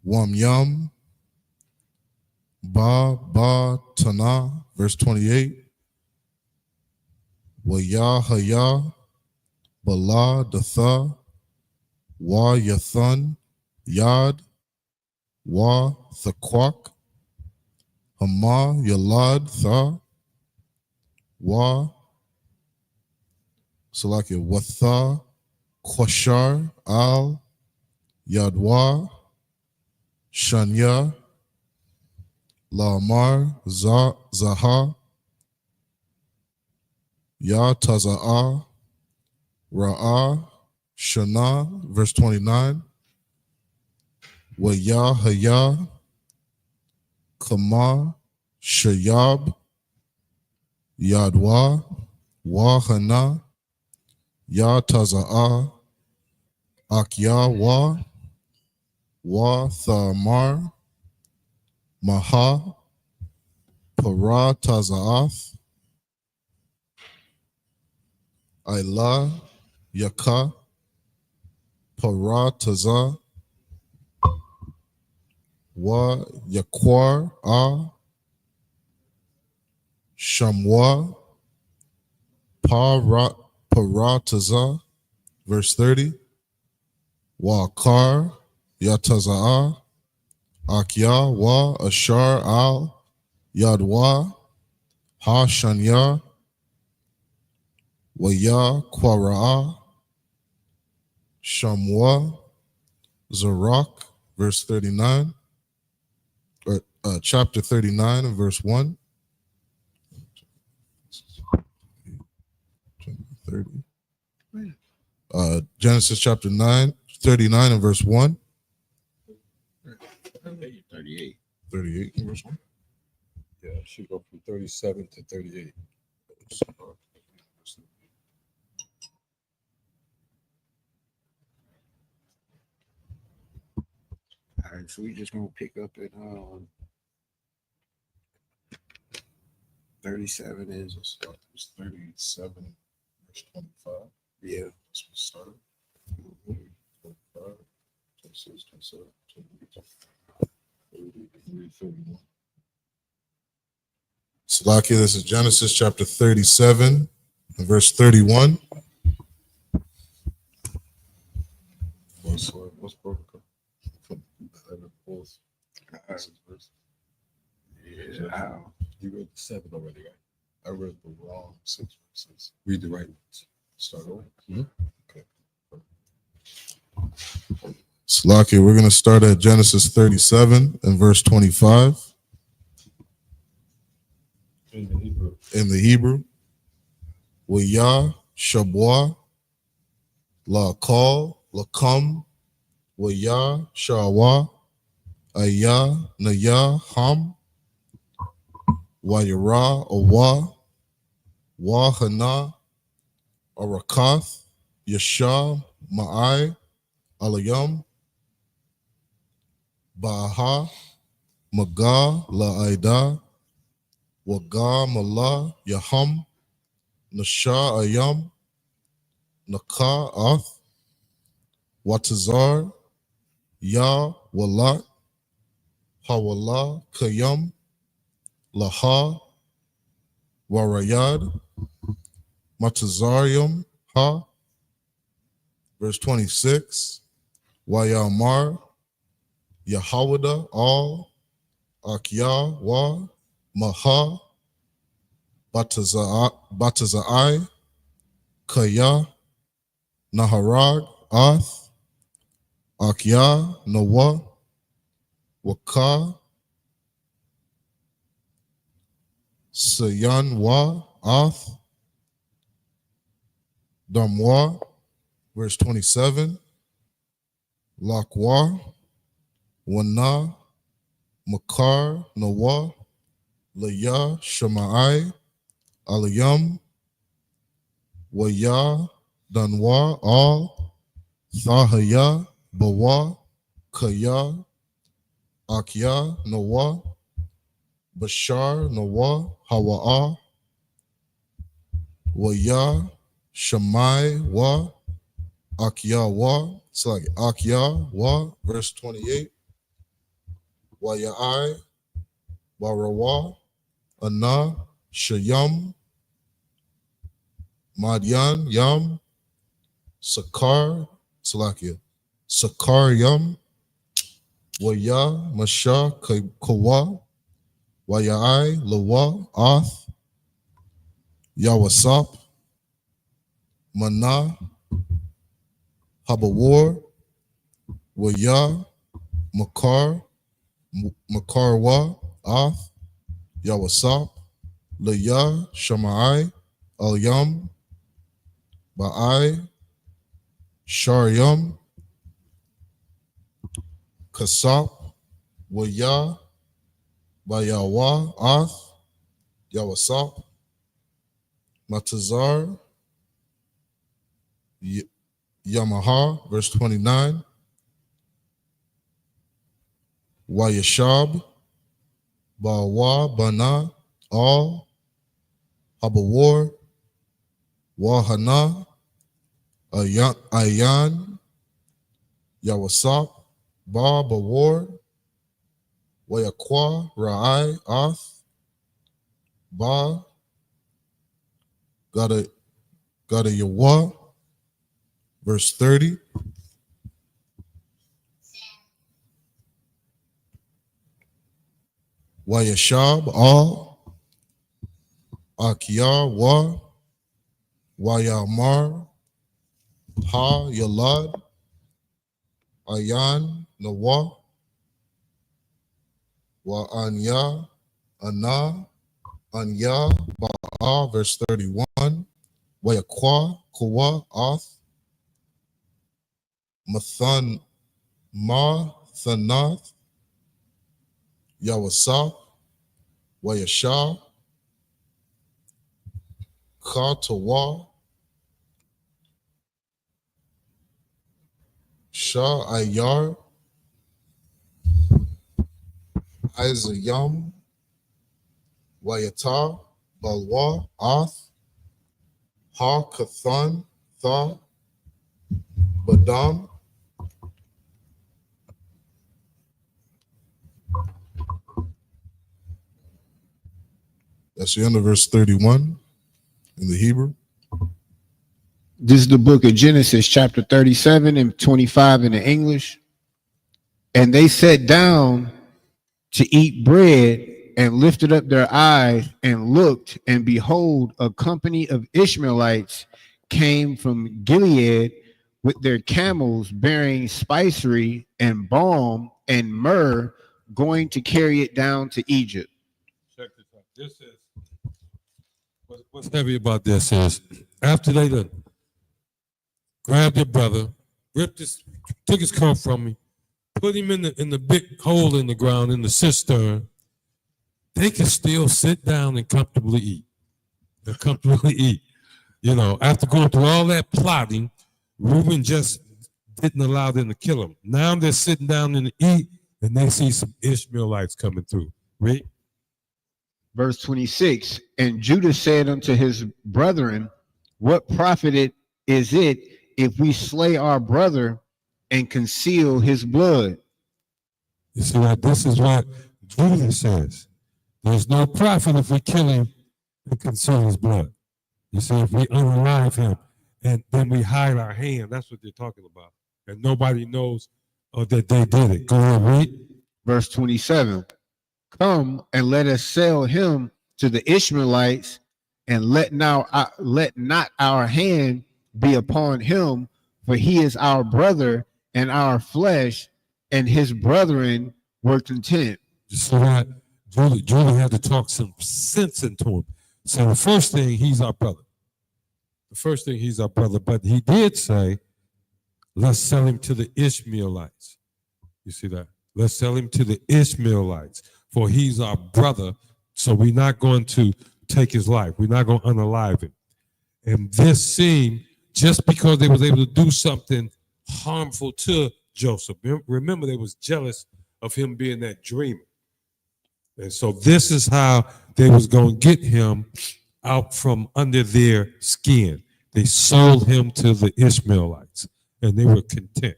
Wamyam, Ba, Tana, verse 28, Waya, Haya, Bala, Datha, Wa, Yathan, Yad, Wa, Thakwak, Hama, Yalad, Tha, Wa, Salakia, Watha, Kwashar, Al, Yadwa, Shanya, Lamar, Zaha, Ya, Taza'a, Ra'a, Shana, verse 29, Waya, Haya, Kama, Shayab, Yadwa, Wahana, Ya, Taza'a, Akya, Wa, Thamar, Maha Para Tazaath, Ila Yaka Para Taza, Wa Yakwar A Shamwa Para Taza, verse 30. Wa Kar Yataza'a Akya Wa Ashar Al Yadwa Ha Shanya Wa Ya Kwara'a Shamwa Zarak, verse 39, or chapter 39 and verse 1. 30. Genesis chapter 39 and verse 1. 38. 38 and verse 1. Yeah, it should go from 37 to 38. All right, so we just gonna pick up at 37 is It's 37, verse 25. yeah. That's what started. 25, 26, 27, 28, 31. Salakia, this is Genesis chapter 37 and verse 31. What's protocol? Yeah. You read the 7 already, right? I read the wrong 6 verses. Read the right ones. Start over. Okay. Salakia, we're going to start at Genesis 37 and verse 25 In the Hebrew. in the Hebrew. Waya Shabwa La Kal Lakam Waya Shawa Aya Naya Ham Wayara Awa Wahana Arakath Yasha Ma'ai Alayam Baha Maga La Aida Waga Mala Yaham Nasha Ayam Naka Ath Watazar Ya Walat Hawala Kayam Laha Warayad Matazarium Ha, verse 26. Wayamar Yahawada Al Akya Wa Maha Batazai Kaya Naharag Ath Akya Nawa Waka Sayanwa Ath Damwa, verse 27. Lakwa Wana Makar Nawa Laya Shamai Alayam Waya Danwa Al Thahaya Bawa Kaya Akya Nawa Bashar Nawa Hawa'a Waya Shamai Wa Akya Wa. It's like Akya Wa, verse 28. Wayai Warawa Ana Shayam Madyan Yam Sakar Salakia Sakar Yam Waya Masha Kawa Wayai Lawa Ath Yawasap Mana Habawar Waya Makarwa Ath Yawasap Laya Shamai Al-Yam Ba'ai Sharyam Kasap Waya Bayawa Ath Yawasap Matazar Yamaha, verse 29. Wayashab Bawa Bana Al Habawar YAHANNA Ayan Yawasap Ba Bawar Wayakwa Ra'ai Ath Ba Gada Yawa. Verse 30. Wayashab Al Akia Wa Wayamar Ha Yalad Ayan Nawa Wa Anya Ana Anya Ba'a. Verse 31. Wayakwa Kawa Ath Mathanath Yawasap Wayashab Katawa Shah Ayar Izayam Wayata Balwa Ath Ha Kathan Tha Badam. That's the end of verse 31 in the Hebrew. This is the book of Genesis, chapter 37 and 25 in the English. And they sat down to eat bread and lifted up their eyes and looked, and behold, a company of Ishmaelites came from Gilead with their camels bearing spicery and balm and myrrh, going to carry it down to Egypt. Check this out. This is what's heavy about this is after they done grabbed their brother, took his coat from him, put him in the big hole in the ground in the cistern, they can still sit down and comfortably eat. They'll comfortably eat. You know, after going through all that plotting, Reuben just didn't allow them to kill him. Now they're sitting down and eat, and they see some Ishmaelites coming through. Read. Verse 26, and Judah said unto his brethren, what profited is it if we slay our brother and conceal his blood? You see that? This is what Judah says. There's no profit if we kill him and conceal his blood. You see, if we unalive him and then we hide our hand, that's what they're talking about. And nobody knows that they did it. Go ahead, read. Verse 27, come and let us sell him to the Ishmaelites, and let not our hand be upon him, for he is our brother and our flesh, and his brethren were content. You see that? Judah had to talk some sense into him. So the first thing, he's our brother. But he did say, let's sell him to the Ishmaelites. You see that? Let's sell him to the Ishmaelites, for he's our brother. So we're not going to take his life. We're not going to unalive him. And this seemed, just because they was able to do something harmful to Joseph. Remember, they was jealous of him being that dreamer. And so this is how they was going to get him out from under their skin. They sold him to the Ishmaelites, and they were content.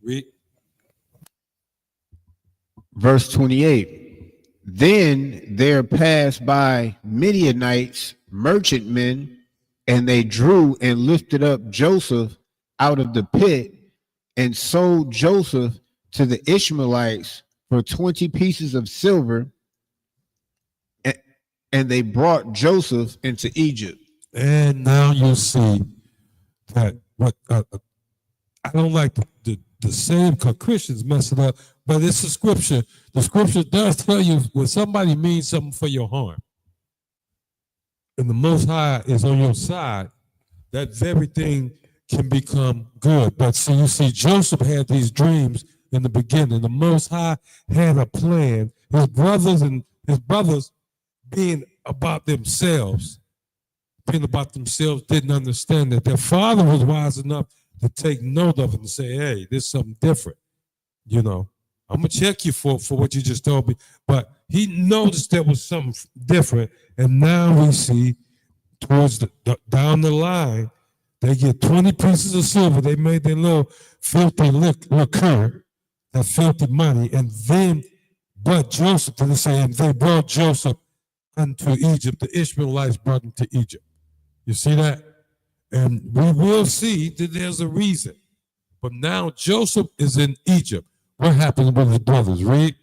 Read. Verse 28, then there passed by Midianites, merchantmen, and they drew and lifted up Joseph out of the pit and sold Joseph to the Ishmaelites for 20 pieces of silver, and they brought Joseph into Egypt. And now you see that what I don't like the same, because Christians mess it up, but it's a scripture. The scripture does tell you when somebody means something for your harm, and the Most High is on your side, that very thing can become good. But see, you see, Joseph had these dreams in the beginning. The Most High had a plan. His brothers being about themselves, didn't understand that their father was wise enough to take note of it and say, hey, this is something different. You know, I'm gonna check you for what you just told me. But he noticed there was something different, and now we see towards down the line, they get 20 pieces of silver. They made their little filthy liquor, that filthy money, and then but Joseph, did it say, and they brought Joseph unto Egypt. The Ishmaelites brought him to Egypt. You see that? And we will see that there's a reason. But now Joseph is in Egypt. What happened with his brothers? Read.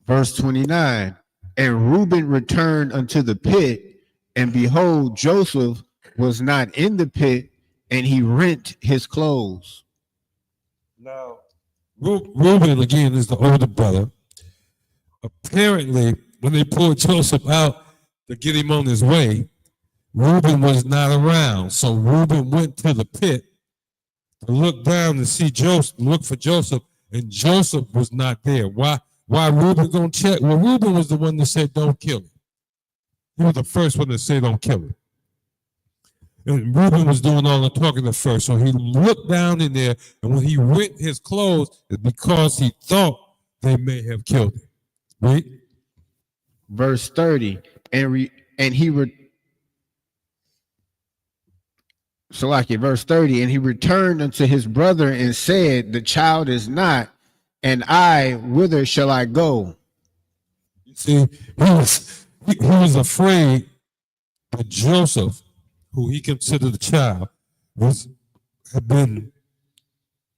Verse 29. And Reuben returned unto the pit, and behold, Joseph was not in the pit, and he rent his clothes. Now, Reuben, again, is the older brother. Apparently, when they pulled Joseph out to get him on his way, Reuben was not around. So Reuben went to the pit to look down and see Joseph, look for Joseph, and Joseph was not there. Why Reuben gonna check? Well, Reuben was the one that said, don't kill him. He was the first one that said, don't kill him. And Reuben was doing all the talking at first. So he looked down in there, and when he rent his clothes, it's because he thought they may have killed him. Right? Verse 30. Verse 30, and he returned unto his brother and said, the child is not, and I, whither shall I go? You see, he was afraid that Joseph, who he considered a child, had been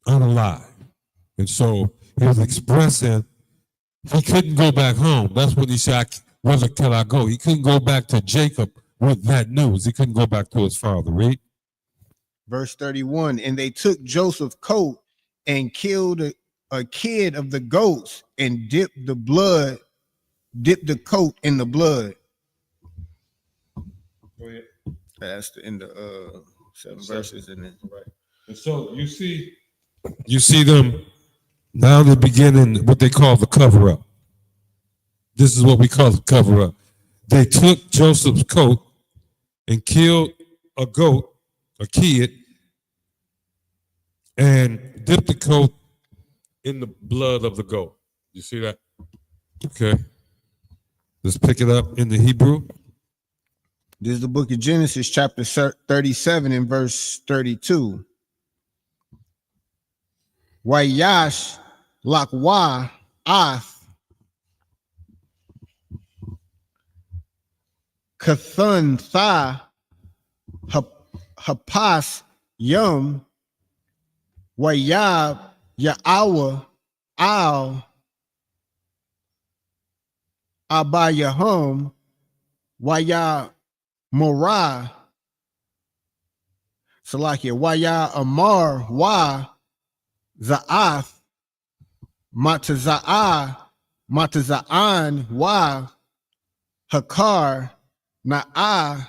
unalive. And so he was expressing he couldn't go back home. That's what he said, whither can I go? He couldn't go back to Jacob with that news. He couldn't go back to his father, right? Verse 31, and they took Joseph's coat and killed a kid of the goats and dipped the coat in the blood. Go ahead. That's the end of 7 verses in it. Right. And so you see them now they're beginning what they call the cover-up. This is what we call the cover-up. They took Joseph's coat and killed a goat, a kid, and dipped the coat in the blood of the goat. You see that? Okay. Let's pick it up in the Hebrew. This is the book of Genesis, chapter 37 and verse 32. Wayash lakwa ath kathun tha hapas yum wayab ya'awa al abayahum waya morah salakia waya amar wa za'ath mataza'an wa hakar na'a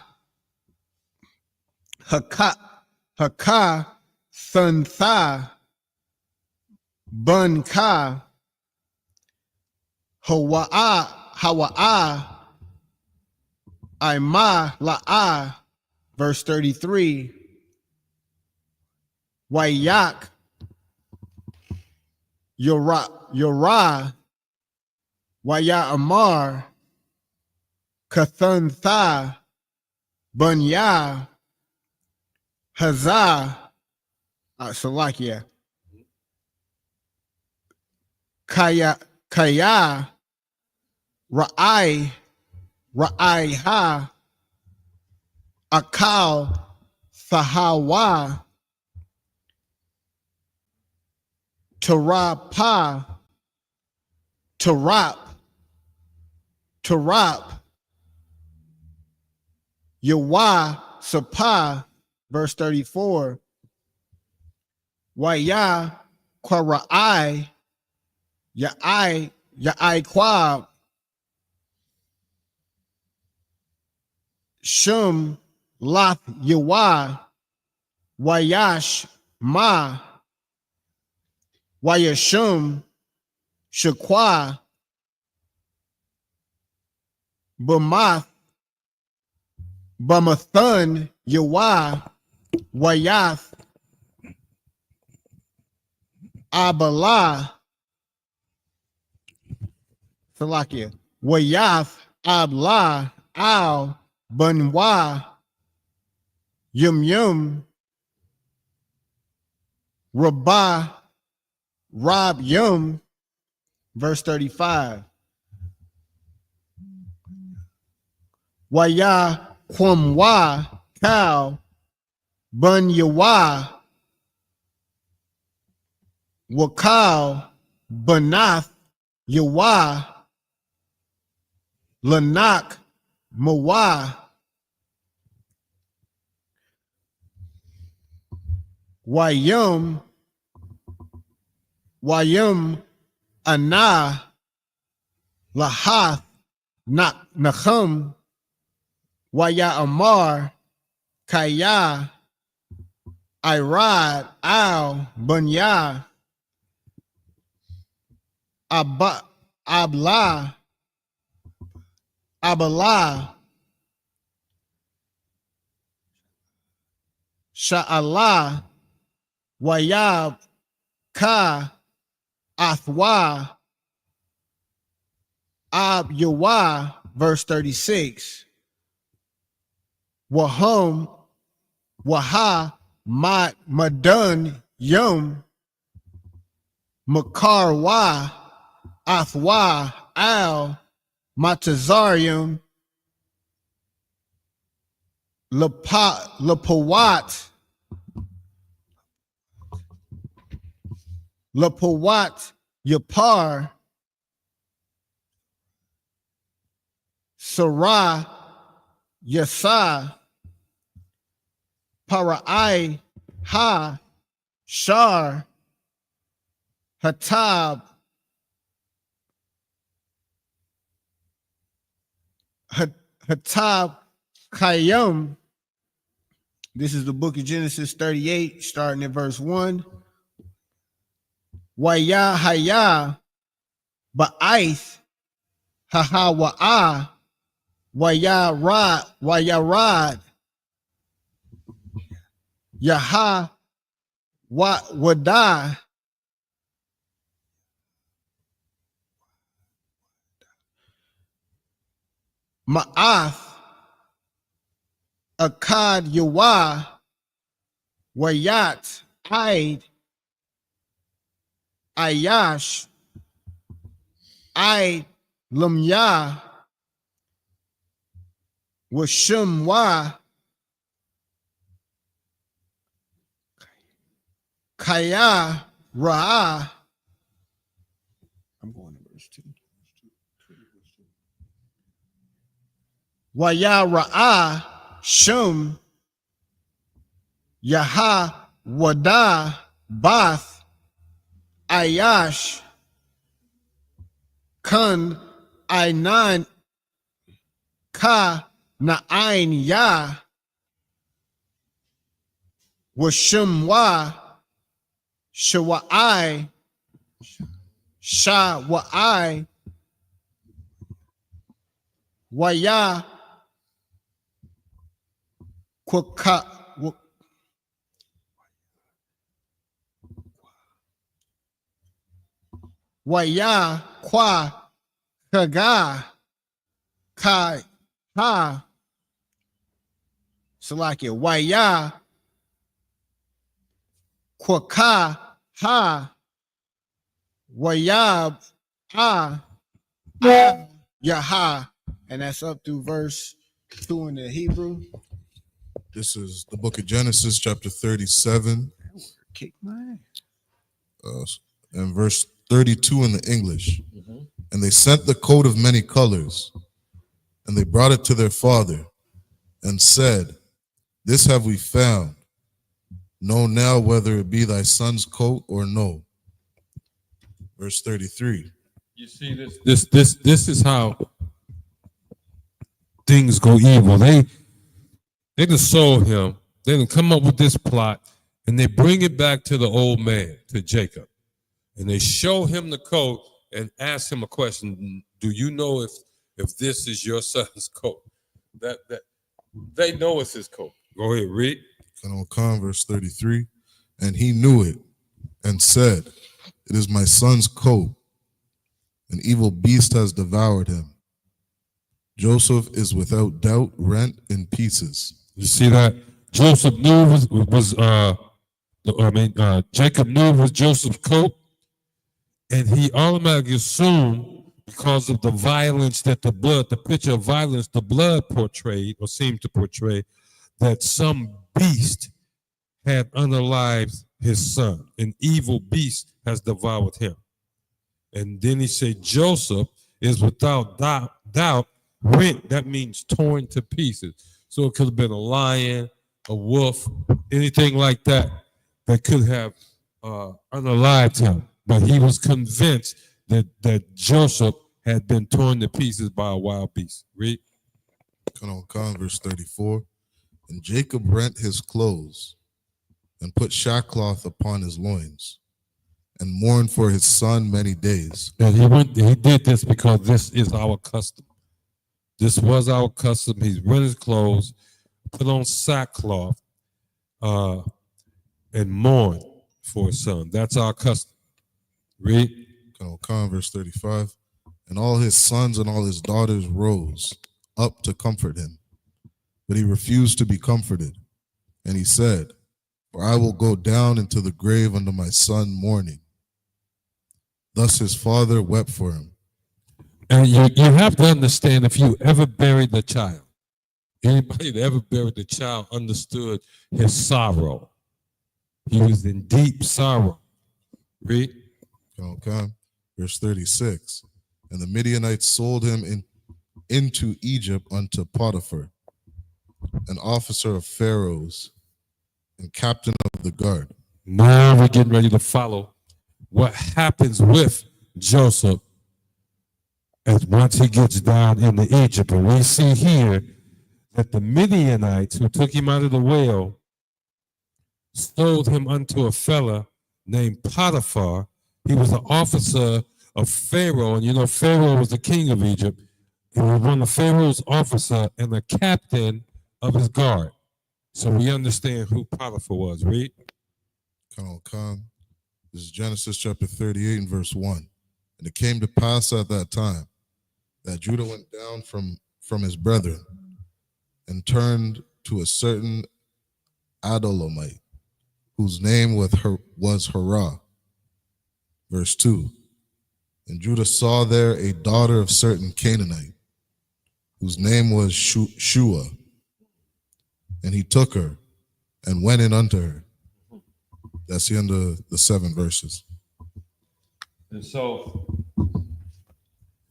haka thantha bunka hawa'a Ima la'a, verse 33. Wayak Yorah Waya Amar Kathantha Bunya Hazah Salakia Kaya Ra'aiha Akal Fahawa Tarap Yawa Sapa, verse 34. Waya Kwarai Ya'ai Kwab Shum Lath Yawa Wayash Ma Wayashum Shakwa Bamathun Yawa Wayath Abala Salakia. Wayath Abla Al Bunwa Yum Rabah Rob Yum, verse 35. Waya Kwamwa Kal Bun Yawa Wakal Banath Yawa Lanak Mawa Wayum Ana Lahath Nachum Waya Amar Kaya Irad Al Bunya Abla Sha'Allah Wayab Ka Athwa Ab Yawa, verse 36. Wahum Waha Madun Yum Makarwa Athwa Al Matazarium Lapawat Yapar Sarah Yasa Para'ai Ha Shar Hatab Kayum. This is the book of Genesis 38, starting at verse 1. Waya Haya Ba'aith Haha Wa'a Wayarad Yaha Wada Ma'ath Akkad Yawa Wayat Aid Ayash Aid Lumya Washumwa Kaya Ra. I'm going to verse 2. Waya Ra'a Shum Yaha Wada Bath Ayash Kun Ainan Ka Na'ain Ya Washumwa Shawa'ai Shawa'ai Waya Kwaka Waya Kwa Kaga Kai Ha Salakia Waya Kwaka Ha Wayab Ha Yaha. And that's up through verse 2 in the Hebrew. This is the book of Genesis, chapter 37. Kick my ass. And verse 32 in the English. And they sent the coat of many colors, and they brought it to their father, and said, This have we found. Know now whether it be thy son's coat or no. Verse 33. You see this is how things go evil. They just sold him. They didn't come up with this plot, and they bring it back to the old man, to Jacob, and they show him the coat and ask him a question. Do you know if this is your son's coat? That they know it's his coat. Go ahead, read. And on come, verse 33. And he knew it and said, It is my son's coat. An evil beast has devoured him. Joseph is without doubt rent in pieces. You see that? Joseph knew Jacob knew it was Joseph's coat, and he automatically assumed, because of the violence that the picture of violence the blood portrayed or seemed to portray, that some beast had unalived his son. An evil beast has devoured him. And then he said, Joseph is without doubt rent. That means torn to pieces. So it could have been a lion, a wolf, anything like that could have unalived him. But he was convinced that Joseph had been torn to pieces by a wild beast. Read. Come on, verse 34. And Jacob rent his clothes and put sackcloth upon his loins and mourned for his son many days. And he did this because this is our custom. This was our custom. He's rent his clothes, put on sackcloth, and mourn for his son. That's our custom. Read. Come on, verse 35. And all his sons and all his daughters rose up to comfort him. But he refused to be comforted. And he said, for I will go down into the grave unto my son mourning. Thus his father wept for him. And you have to understand, if you ever buried the child, anybody that ever buried the child understood his sorrow. He was in deep sorrow. Read. Okay. Verse 36. And the Midianites sold him into Egypt unto Potiphar, an officer of Pharaoh's and captain of the guard. Now we're getting ready to follow what happens with Joseph as once he gets down into Egypt. And we see here that the Midianites who took him out of the well sold him unto a fella named Potiphar. He was an officer of Pharaoh, and you know Pharaoh was the king of Egypt. He was one of Pharaoh's officer and a captain of his guard. So we understand who Potiphar was. Read. Come. This is Genesis chapter 38 and verse 1. And it came to pass at that time that Judah went down from his brethren and turned to a certain Adulamite, whose name was Hurrah. Verse 2. And Judah saw there a daughter of certain Canaanite, whose name was Shua. And he took her and went in unto her. That's the end of the 7 verses. And so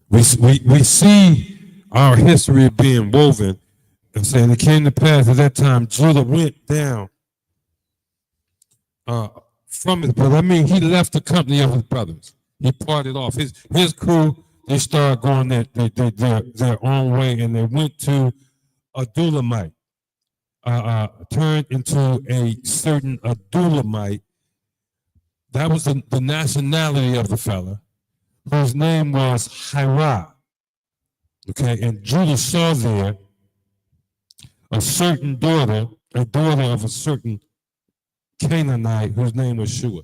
we see our history being woven and saying it came to pass at that time Judah went down from his brother. I mean, he left the company of his brothers. He parted off. His crew, they started going their own way, and they went to Adulamite. Turned into a certain Adulamite. That was the nationality of the fella, whose name was Hira. Okay, and Judah saw there a certain daughter, a daughter of a certain Canaanite whose name was Shua.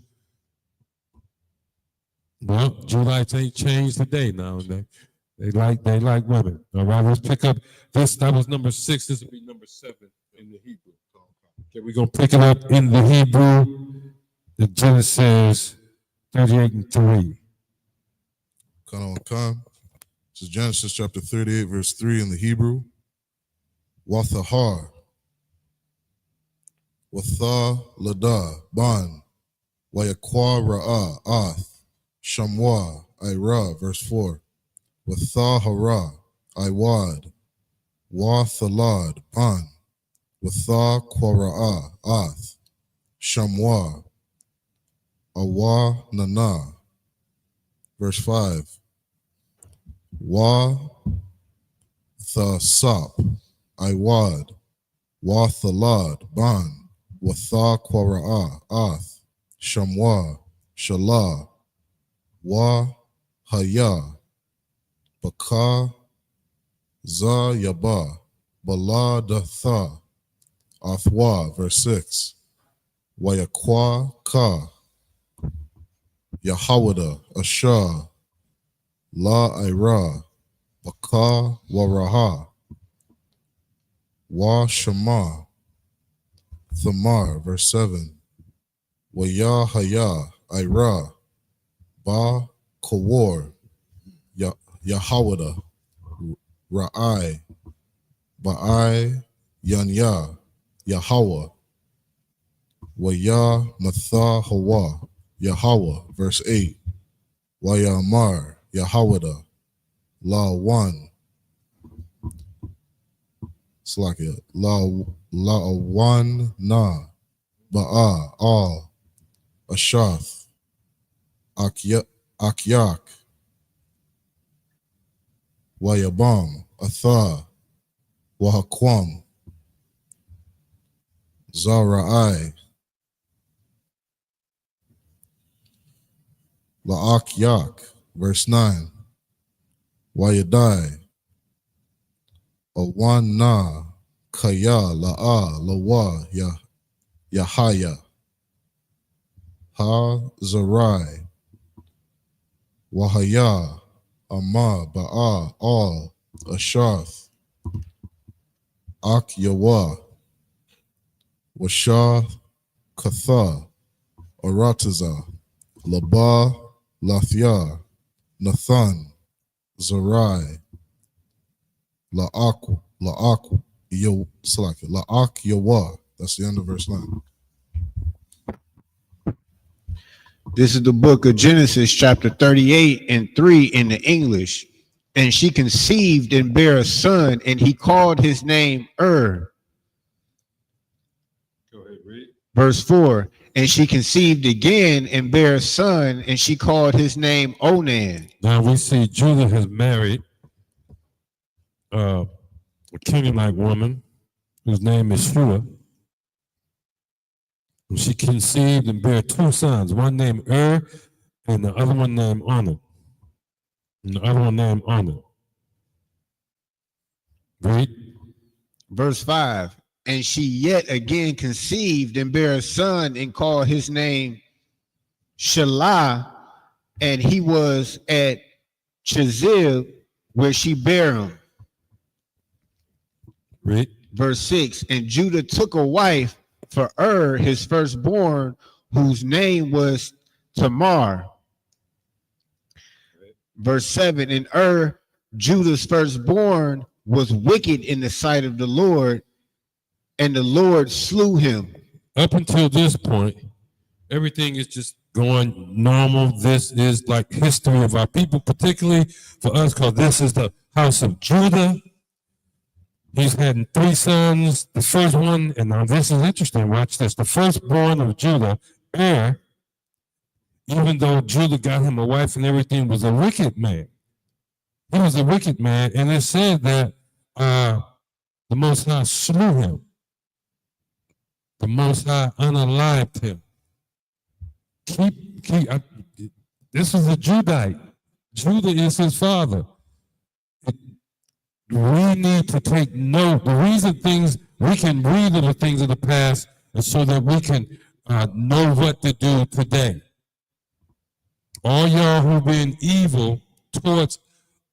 Well, Judites ain't changed today now. They like women. All right, let's pick up this. That was number 6. This will be number 7 in the Hebrew. Okay, we're gonna pick it up in the Hebrew. In Genesis 38 and 3. Come. This is Genesis chapter 38, verse 3 in the Hebrew. Wathahar. Watha Lada Ban. Wayakwa Ra'a Ath. Shamwa Ira, verse 4. Watha Hara Iwad. Wathalad Ban. Watha Kwara'a Ath. Shamwa Awa Nana, verse 5. Wa the Sop, Iwad, Wa Thalad, Ban, Watha Kwara'a, Ath, Shamwa, Shalah, Wa Haya, Baka, Za Yaba, Bala Datha, Athwa, verse 6. Wayakwa Ka, Yahawada, Ashah, La Ira, Baka Waraha, Wa Shema, Thamar, verse 7. Wa Yahaya, Ira, Ba Kawar, Yahawada, Ra'ai, Ba'ai, Yanya, Yahweh, Wa Ya Matha Hawa, Yahweh, verse 8. Wa Yamar, Yahawada, La One, Slakia, La One Na, Ba'a, All, Ashath, Akyak, Wayabam, Atha, Wahakwam, Zara'ai, La'akyak, verse 9. Wayadai, Awan Na, Kaya, La'a, Lawa, Yahaya, Ha Zarai, Wahaya, Amma, Ba'a, Al, Ashath, Ak Yawa, Washath, Katha, Arataza, Laba, Lathia, Nathan, Zarai, La'ak, Yawa. That's the end of verse 9. This is the book of Genesis, chapter 38 and 3 in the English. And she conceived and bare a son, and he called his name Go ahead, read. Verse 4. And she conceived again and bare a son, and she called his name Onan. Now we see Judah has married a Canaanite woman whose name is Shua. And she conceived and bare two sons, one named and the other one named Onan. Read. Verse 5. And she yet again conceived and bare a son and called his name Shelah, and he was at Chezib where she bare him. Read. Verse 6. And Judah took a wife for his firstborn, whose name was Tamar. Verse 7. And Judah's firstborn, was wicked in the sight of the Lord, and the Lord slew him. Up until this point, everything is just going normal. This is like history of our people, particularly for us, because this is the house of Judah. He's had 3 sons. The first one, and now this is interesting, watch this. The firstborn of Judah, even though Judah got him a wife and everything, was a wicked man. He was a wicked man, and it said that the Most High slew him. The Most High unalived him. This is a Judite. Judah is his father. We need to take note. The reason we can read of the things of the past is so that we can know what to do today. All y'all who've been evil towards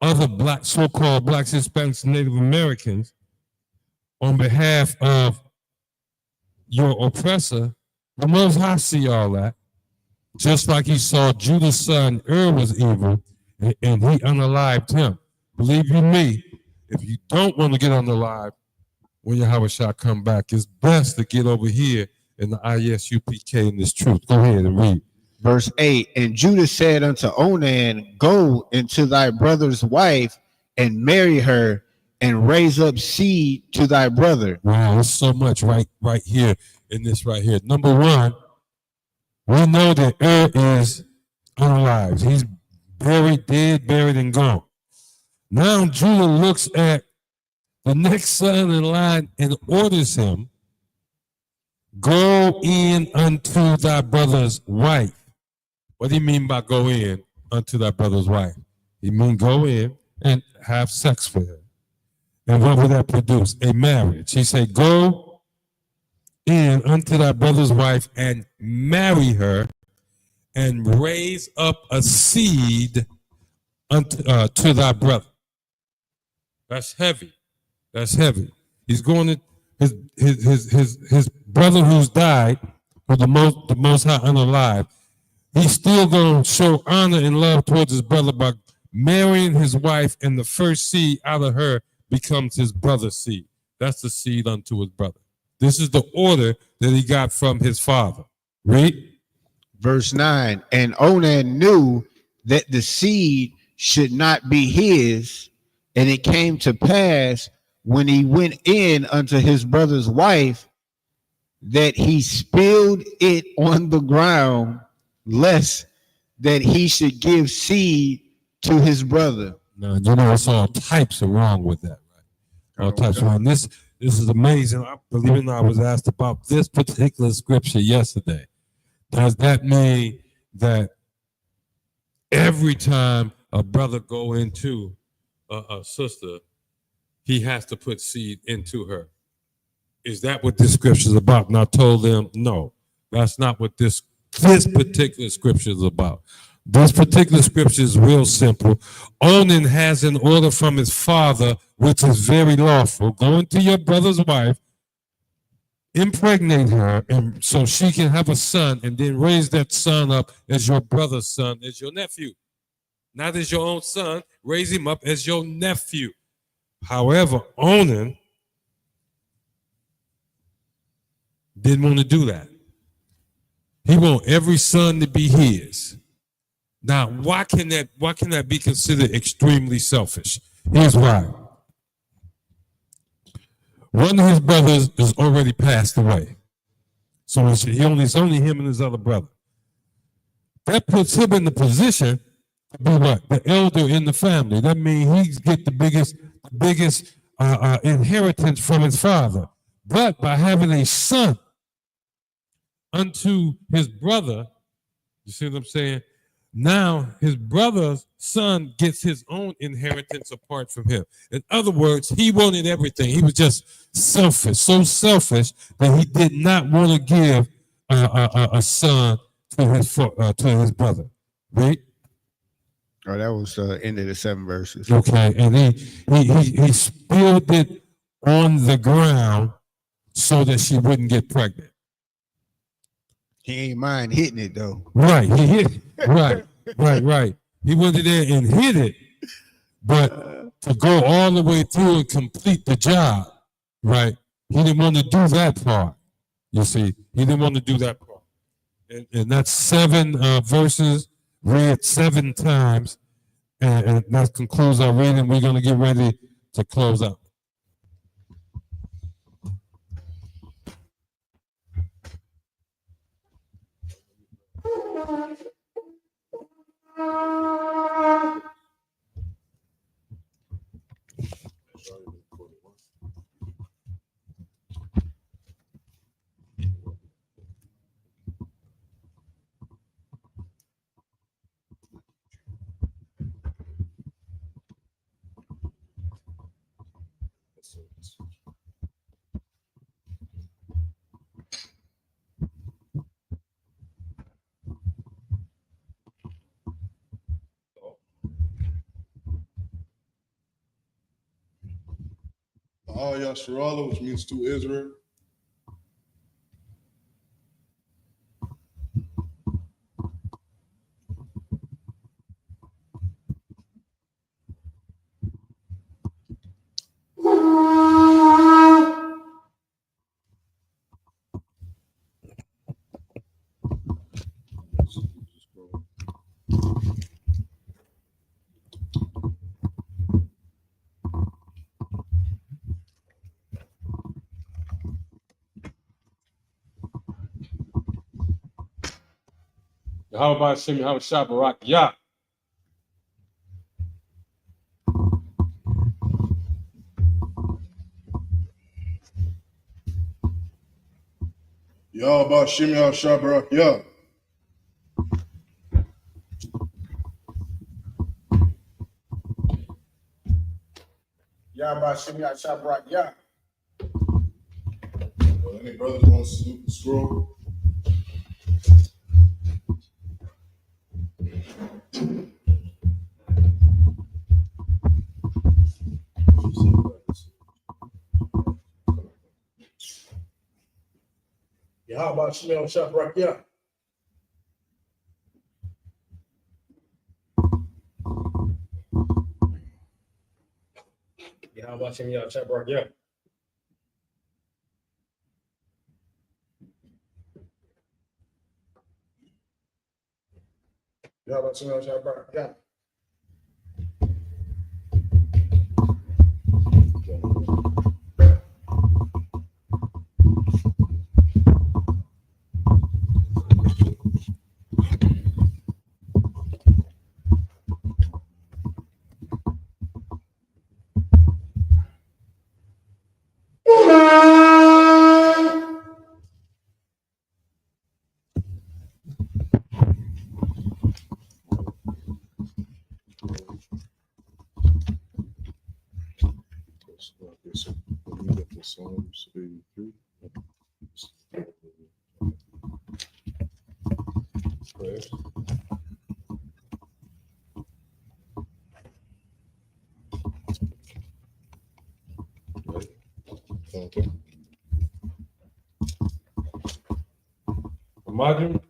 other black, so-called blacks, Hispanics, and Native Americans on behalf of your oppressor, the Most High see all that. Just like he saw Judah's son was evil, and he unalived him. Believe you me, if you don't want to get unalived, when Yahawashi come back, it's best to get over here in the I.S.U.P.K. in this truth. Go ahead and read. Verse 8. And Judah said unto Onan, Go into thy brother's wife and marry her, and raise up seed to thy brother. Wow, there's so much right here in this right here. Number one, we know that is unalived. He's dead, buried, and gone. Now Judah looks at the next son in line and orders him, Go in unto thy brother's wife. What do you mean by go in unto thy brother's wife? He means go in and have sex with her. And what would that produce? A marriage. He said, Go in unto thy brother's wife and marry her and raise up a seed to thy brother. That's heavy. That's heavy. He's going to his brother who's died, or the most high unalive. He's still going to show honor and love towards his brother by marrying his wife, and the first seed out of her becomes his brother's seed. That's the seed unto his brother. This is the order that he got from his father. Read. Verse 9, and Onan knew that the seed should not be his, and it came to pass when he went in unto his brother's wife that he spilled it on the ground, lest that he should give seed to his brother. Now, you know, it's all types of wrong with that, right? All types of wrong. This is amazing. I believe it or not, I was asked about this particular scripture yesterday. Does that mean that every time a brother go into a sister, he has to put seed into her? Is that what this scripture is about? And I told them, no, that's not what this particular scripture is about. This particular scripture is real simple. Onan has an order from his father, which is very lawful. Go into your brother's wife, impregnate her, and so she can have a son, and then raise that son up as your brother's son, as your nephew. Not as your own son, raise him up as your nephew. However, Onan didn't want to do that. He want every son to be his. Now, why can that be considered extremely selfish? Here's why. One of his brothers is already passed away. So it's only him and his other brother. That puts him in the position to be what? The elder in the family. That means he get the biggest inheritance from his father. But by having a son unto his brother, you see what I'm saying? Now his brother's son gets his own inheritance apart from him. In other words, he wanted everything. He was just selfish, so selfish that he did not want to give a son to his brother. Right? Oh, that was the end of the 7 verses. Okay, and he spilled it on the ground so that she wouldn't get pregnant. He ain't mind hitting it though. Right, he hit it. Right. He went in there and hit it, but to go all the way through and complete the job, right? He didn't want to do that part. You see, he didn't want to do that part. And that's 7 verses read 7 times, and that concludes our reading. We're going to get ready to close out. I.S.U.P.K, which means to Israel. How about Shimmy? How Shabbarak? Yeah. Yahweh Shimmy Shabbarak Yah. Yahweh Shimmy Shabbarak Yah. Any brothers want to salute the scroll? Yahweh Shemel Shabrakia. Yahweh Shemel Shabrakia. Yahweh Shemel Shabrakia. Psalms 83. Prayer. Right. Okay. Imagine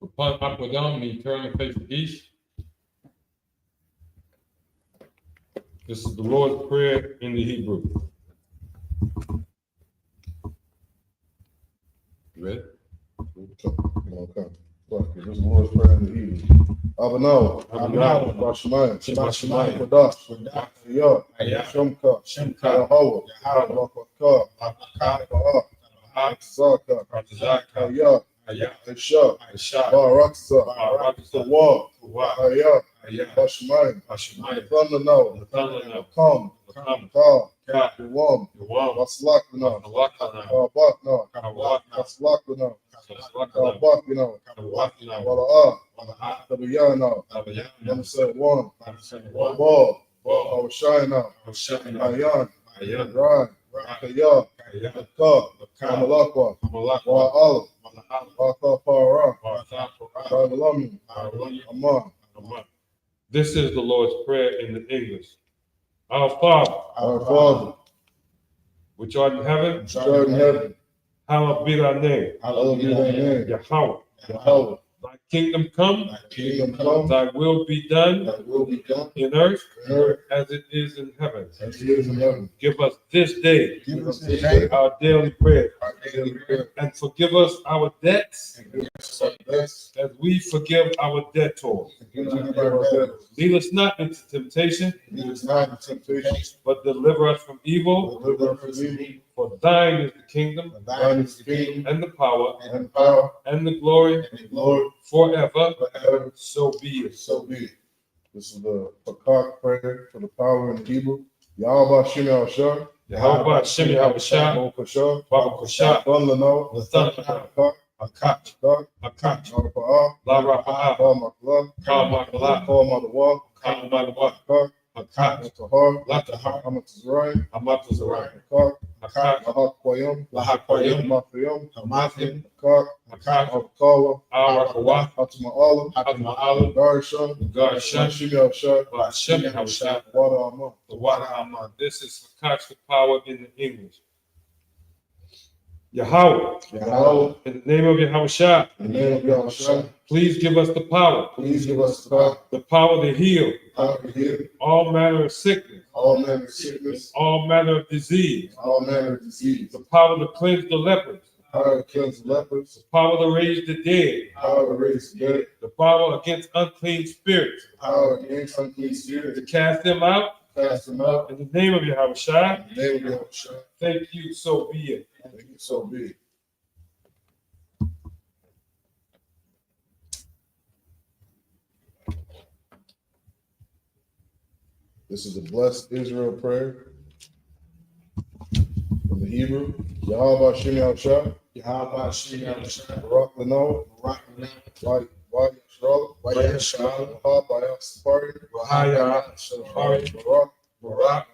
upon up or down, me turn and face the east. This is the Lord's Prayer in the Hebrew. Ready? Okay. This is the Lord's Prayer in the Hebrew. Abano, Bashamayim, Bashamayim, Kodash, Yah, Shemka, Yahweh, Yahweh, Zaka, Yah, I.S.U.P.K, Baraksa, Tawab, Ayah, Bashamayim, Thunder Come, Wam, Waslakna, Bakna, Waslakna, Bakna, Wala'ah, Tabiyana, One said one, Ball, Shina, Ayan, Rai, Kaya, Ka, Malakwa, Wa'al, Waka Para, Ragalami, Aman. This is the Lord's Prayer in the English. Our Father, which art in heaven, hallowed be thy name. Yahweh. Thy kingdom come, thy will be done in earth as it is in heaven. Give us this day our daily bread, and forgive us our debts as we forgive our debtors. Lead us not into temptation, but deliver us from evil. For thine is the kingdom, and the power, and the glory, forever. So be it. This is the Pakak prayer for the power in Hebrew. Yahweh Shemel Shah. Yahweh Shemel Shah. Baba Kusha. Akat. La Rafa'ah. Kal Makala. Akat. Latahar. Amatazrai. Akat. Lahakbayam. Amathim. Akat. Arakawa. Atma'alam. Garsha. Shemel Shah. The water Aman. This is Akat, the power in the English. Yahweh, in the name of Yahushua, please give us the power, the power to heal, all manner of sickness, all manner of disease, the power to cleanse the lepers, the power to raise the dead, the power against unclean spirits, to cast them out, in the name of Yahushua. Thank you, so be it. This is a blessed Israel prayer from the Hebrew. Yahweh Shemel Shah. Barak Lano. Barak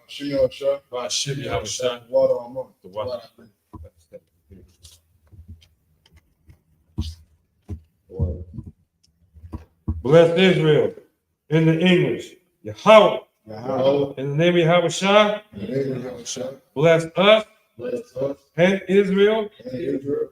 Shemel Shah. Water Aman. Bless Israel in the English. Yahweh. In the name of Yahushua. Bless us and Israel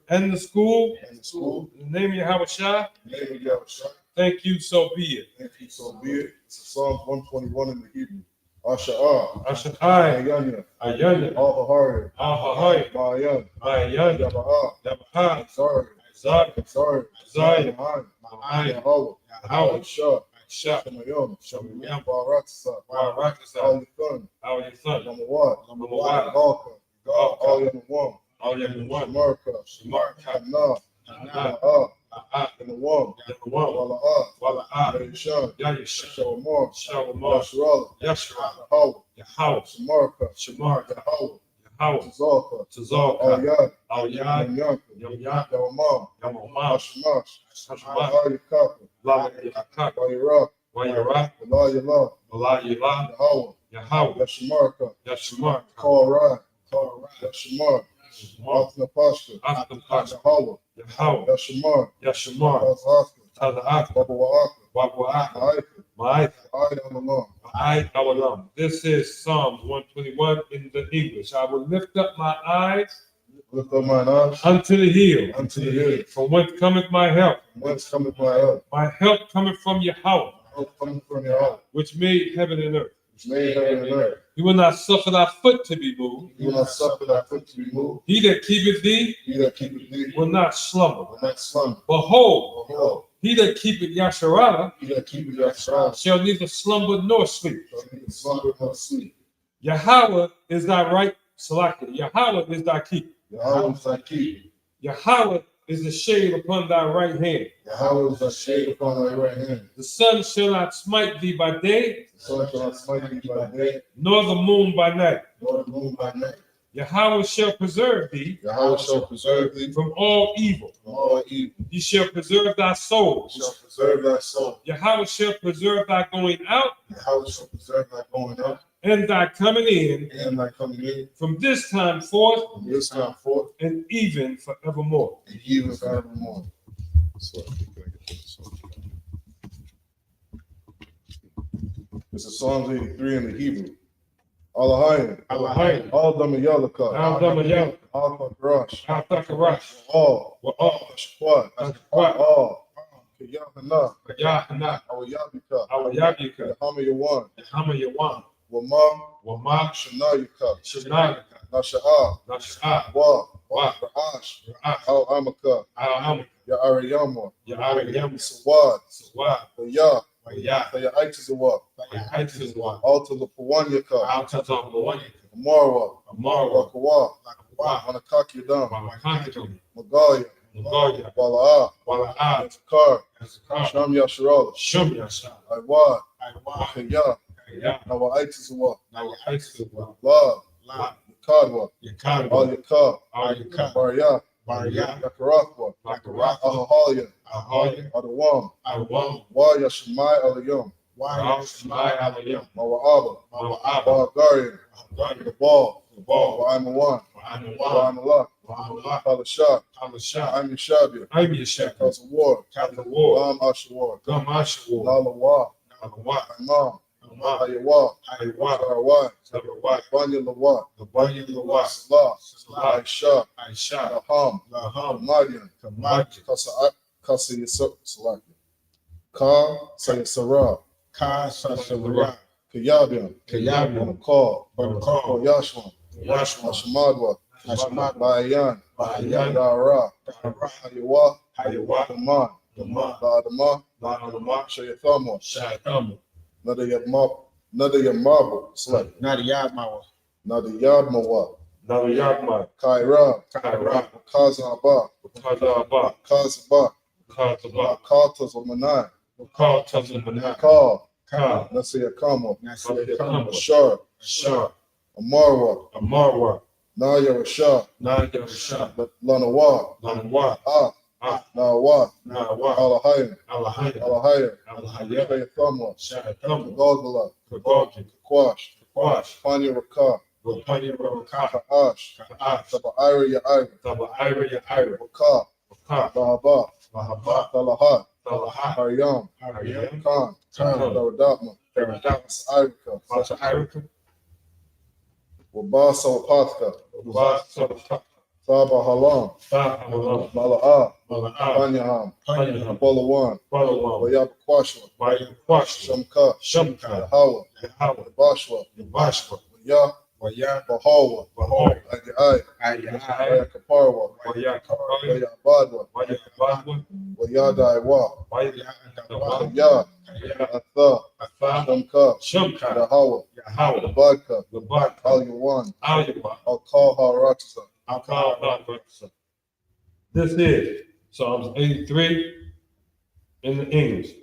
and the school. and the school. In the name of Yahweh, Name of Yahweh. thank you, so be it. Thank you, so be it. It's Psalms 121 in the Hebrew. Asha'ah. Asha'ai, Ayanya. Ayana, Al-Hahari. Ahahai, Ma'ayan. Mayan, Yaba'ah. Yabahai, Zari. Zari, Zari. Zari, Ma'an. Ma'ai, Yahweh. Yahweh, Shah. Shah, Shamayom. Shamayam, Baraksa. Barakasa, Al-Yukun. our son, Number one. Mawad, Malka. Malka, Al-Yanuwan. all your one, Shamarka. Shamarka, Nah. Ana, Na'ah. A'a, And the one. the one, Wala'ah. Wala'ah, Yahushan. Yahusha, Shawamar. Shalomar, Yashrala. Yashra, Yahweh. Yahweh, Shamarka. Shamarka, Yahweh. Yahweh, Tazalka. Tazalka, Al-Yad. Al-Yad, Yamyanka. Yamyak, Yawamah. Yamamah, Hashamash. Hashamash, Al-Yakaka. Lala Yakak, Wayirah. Wayara, Allah Yalah. Allah Yila, Yahweh. Yahweh, Yashamarka. Yashmarka, Korah. Yashamar. Yashmar, Atnapashka. After Yahweh. Yahweh, Yashamar. Yashmar, Tazaka. Taza'ak, Baba Wa'aka. Wabwa'ak, Ma'aika. Ma'ai, Ayamallah. Ma'ai, Awalam. This is Psalms 121 in the English. I will lift up my eyes Lift up mine eyes unto the hill, unto the hill. from whence cometh my help. Whence cometh my help? My help cometh from Yahweh, Help cometh from Yahweh, which made heaven and earth. which made heaven and earth. He will not suffer thy foot to be moved. He will not suffer thy foot to be moved. He that keepeth thee He that keepeth thee will not slumber. will not slumber. Behold, Behold, he that keepeth Yasharah he that keepeth thy soul shall neither slumber nor sleep. shall neither slumber nor sleep. Yahweh is thy right, Salaki. Yahweh is thy keeper. Yahweh is thy keeper. Yahweh is the shade upon thy right hand. Yahweh is thy shade upon thy right hand. The sun shall not smite thee by day, The sun shall not smite thee by day, nor the moon by night. nor the moon by night. Yahweh shall preserve thee Yahweh shall preserve thee from all evil. from all evil. He shall preserve thy He soul. shall preserve thy soul. Yahweh shall preserve thy going out Yahweh shall preserve thy going out and thy coming in and thy coming in from this time forth from this time forth and even forevermore. and even forevermore. So I think I get this one. This is Psalms 83 in the Hebrew. Allahayim. Allahayim. Al-Dama Yalaka. Al-Dama Yalaka. Al-Fakarash. Al-Takarash. All. Wa'al. Shakwat. Shakwat. All. Yahanna. Yahanna. Al-Yabika. Al-Yabika. Hamayawan. Hamayawan. Wama. Wama. Shanayika. Shanayika. Nasha'ah. Nash'a. Wa. Wa. Ra'ash. Ra'ash. Al-Amaka. Al-Amika. Ya'ariyama. Ya'ariyam. Sawad. Sawad. Yah. Wa'yah. Sayaitzawah. Wa'yah. Alta Lapawanyaka. Al-Tazam. Marwa. Amarwa. Wakawa. Wa. Manakakiyadam. Wa'akantum. Magaya. Nagaya. Wala'a. Wala'ah. Zakar. Zakar. Sham Yasharala. Shum Yasha. Iwad. Aywa. Kaya. Kaya. Nawaitzawah. Nawaitzawah. La. La. Yakadwa. Yakadwa. Al Yakab. Al-Yakab. Barya. Barya. Yakarathwa. Bakarak. Ahahalia. Ahoya. Adawam. Awam. Wa Yashmai Aliyam. Shmai Alayam. Mawa'aba. Mawa'aba. Bahagarian. Bahagarian. The ball. The ball. Wa'amawan. Wa'anawan. Wa'amalak. Wa'amalak. Palashah. Palashah. I'm Yashabia. I'm Yeshua. Cause of war. Captain of War. Lam Ashawar. Gamashawar. Lalawa. Nalawa. Imam. Imam. Ayawa. Aywa. Sarawai. Sarawai. Banya Lawa. The Banyan Lawa. Salah. Salah. Aisha. Aisha. Laham. Laham. Madian. Kamaj. Kasa Yasar. Ka Sayasara. Ka Sasawara. Kayabian. Kayabian. Call. Bakar. Yashwan. Yashma. Hashamadwa. Hashmat. Bayan. Bayan. Dara. Dara. Ayawa. Haywa. Daman. Dama. Badama. La'alama. Shayathama. Sha'atam. Nada Yamabu. Select. Nadiyadmawa. Nada Yadmawa. Nadiyadma. Kaira. Kaira. Kazaba. Kazaba. Kazaba. Kazaba. Katas of Manai. Ka Tazamana. Ka. Ka. Nasiyakama. Nasiyakama. Ashar. Shah. Amarwa. Amarwa. Naya Rasha. Naya Shah. Lanawa. Lanwa. Ah. Nawa. Nawa. Alahayim. Alahaya. Alahayim. Alahaya. Shayathamwa. Sha'atam. Gogala. Kagogi. Kwash. Kwash. Panya Raka. Wapani Raka. Kaash. Ka'ash. Tabaira Yaira. Taba Ira Ya Ira. Waka. Waka. Bahaba. Mahaba. Talahat. Talaha. Haryam. Haryam. Khan. Khan. Daradapma. Teradapmas. Irika. Masa Irika. Wabasa Wapatka, Saba Halam, Mala'a, Panyaham, Polawan, Wayabakwashwa, Shamka, Yahawa, Bashwa, Bahawa, Ayakaparwa, Wayabadwa, Wayadaiwa, Waya, Atha, Shamka, Yahawa, Badka, Al-Yawan, Al-Kal-Ha-Ratza. This is Psalms 83 in the English.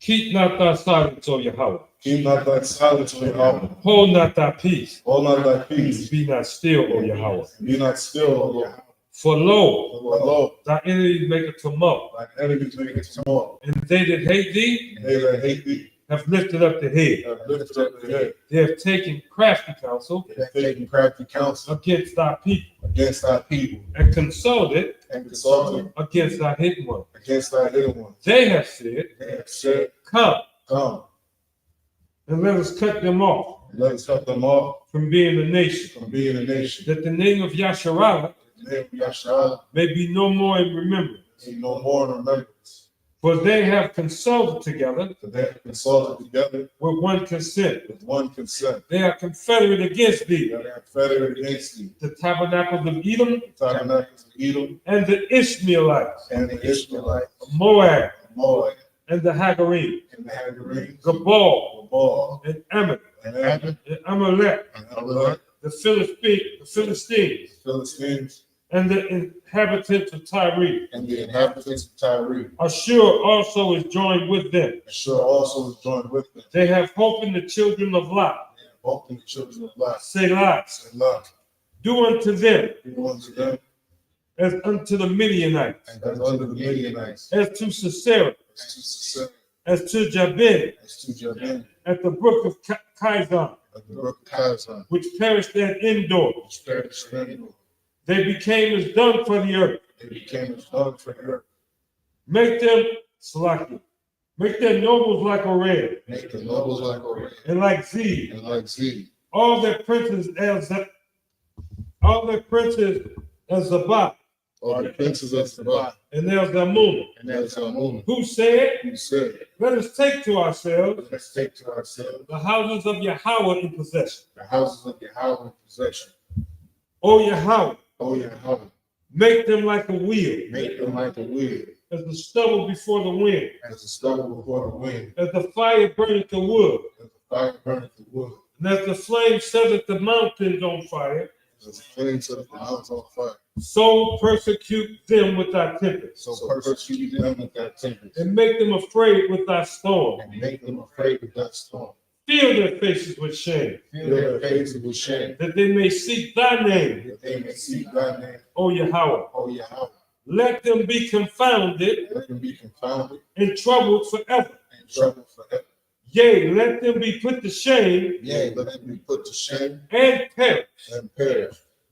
Keep not thy silence, O Yahweh. Keep not thy silence, O Yahweh. Hold not thy peace. Hold not thy peace. Be not still, O Yahweh. Be not still, O Yahweh. For lo, thy enemies make a tumult. Thine enemies make a tumult. And they that hate thee, have lifted up the head. They have taken crafty counsel against thy people. And consulted against thy hidden one. They have said, Come, and let us cut them off. From being a nation. That the name of Yasharallah may be no more in remembrance. For they have consulted together with one consent. They are confederate against thee. The tabernacles of Edom and the Ishmaelites, Moab and the Hagarim, Gabal and Ammon and Amalek, the Philistines, and the inhabitants of Tyre. Ashur also is joined with them. They have hope in the children of Lot. Selah. Do unto them as unto the Midianites, as to Sisera, as to Jabin, at the brook of Kizon, which perished at Endor. They became as dung for the earth. Make them Salaki. Make their nobles like Oreb. And like Z. All their princes as Zabbath. And there's Amun. Who said, let us take to ourselves the houses of Yahweh in possession. O Yahweh, make them like a wheel. As the stubble before the wind. As the fire burneth the wood. And as the flame setteth the mountains on fire. So persecute them with thy tempest. And make them afraid with thy storm. Fill their faces with shame. That they may seek thy name. O Yahweh. Let them be confounded. And troubled forever. Yea, let them be put to shame. And perish.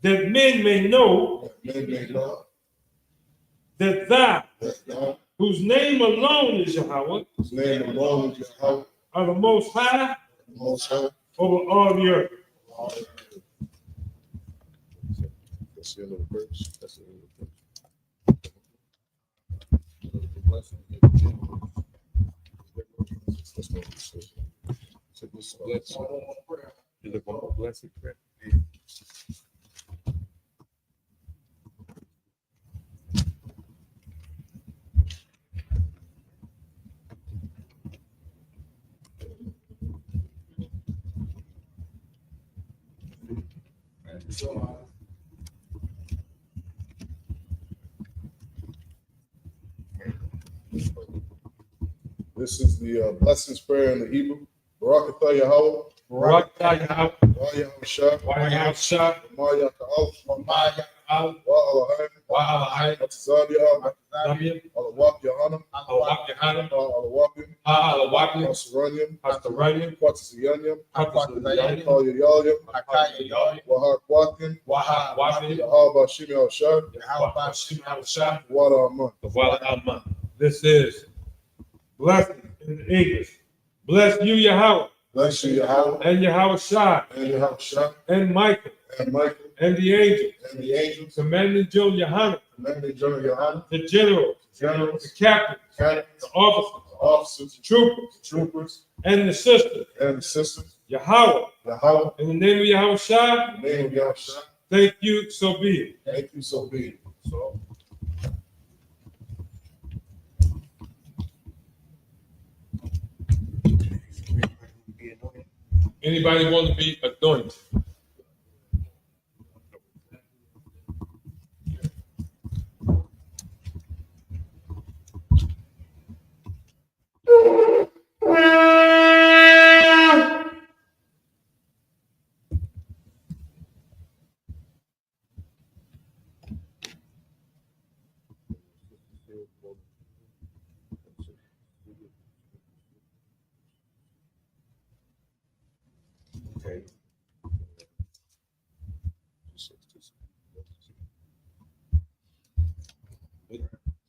That men may know that thou, whose name alone is Yahweh, are the most high over all the earth. That's the end of the verse. This is the blessings prayer in the Hebrew. Barak atah Yahweh. Barak atah Yahweh. YAHANNA. YAHANNA. Maya Ka'al. Wa'alahain. Atazadiah. Alawak Yahanna. Alawapim. Asaranium. Quatziyanium. Kal Yahalyam. Wahar Yahweh Shimi Al-Shad. Wala Aman. This is blessing in English. Bless you, Yahweh. Bless you, Yahweh. And Yahweh Shai. And Yahweh Shai. And Michael. And Michael. And the angels. And the angels. Commanding General YAHANNA. Commanding General YAHANNA. The generals. Generals. The captains. Captains. The officers. Officers. The troopers. Troopers. And the sisters. And the sisters. Yahweh. Yahweh. In the name of Yahweh Shai. In the name of Yahweh Shai. Thank you, so be it. Thank you, so be it. So. Anybody want to be anointed? Okay.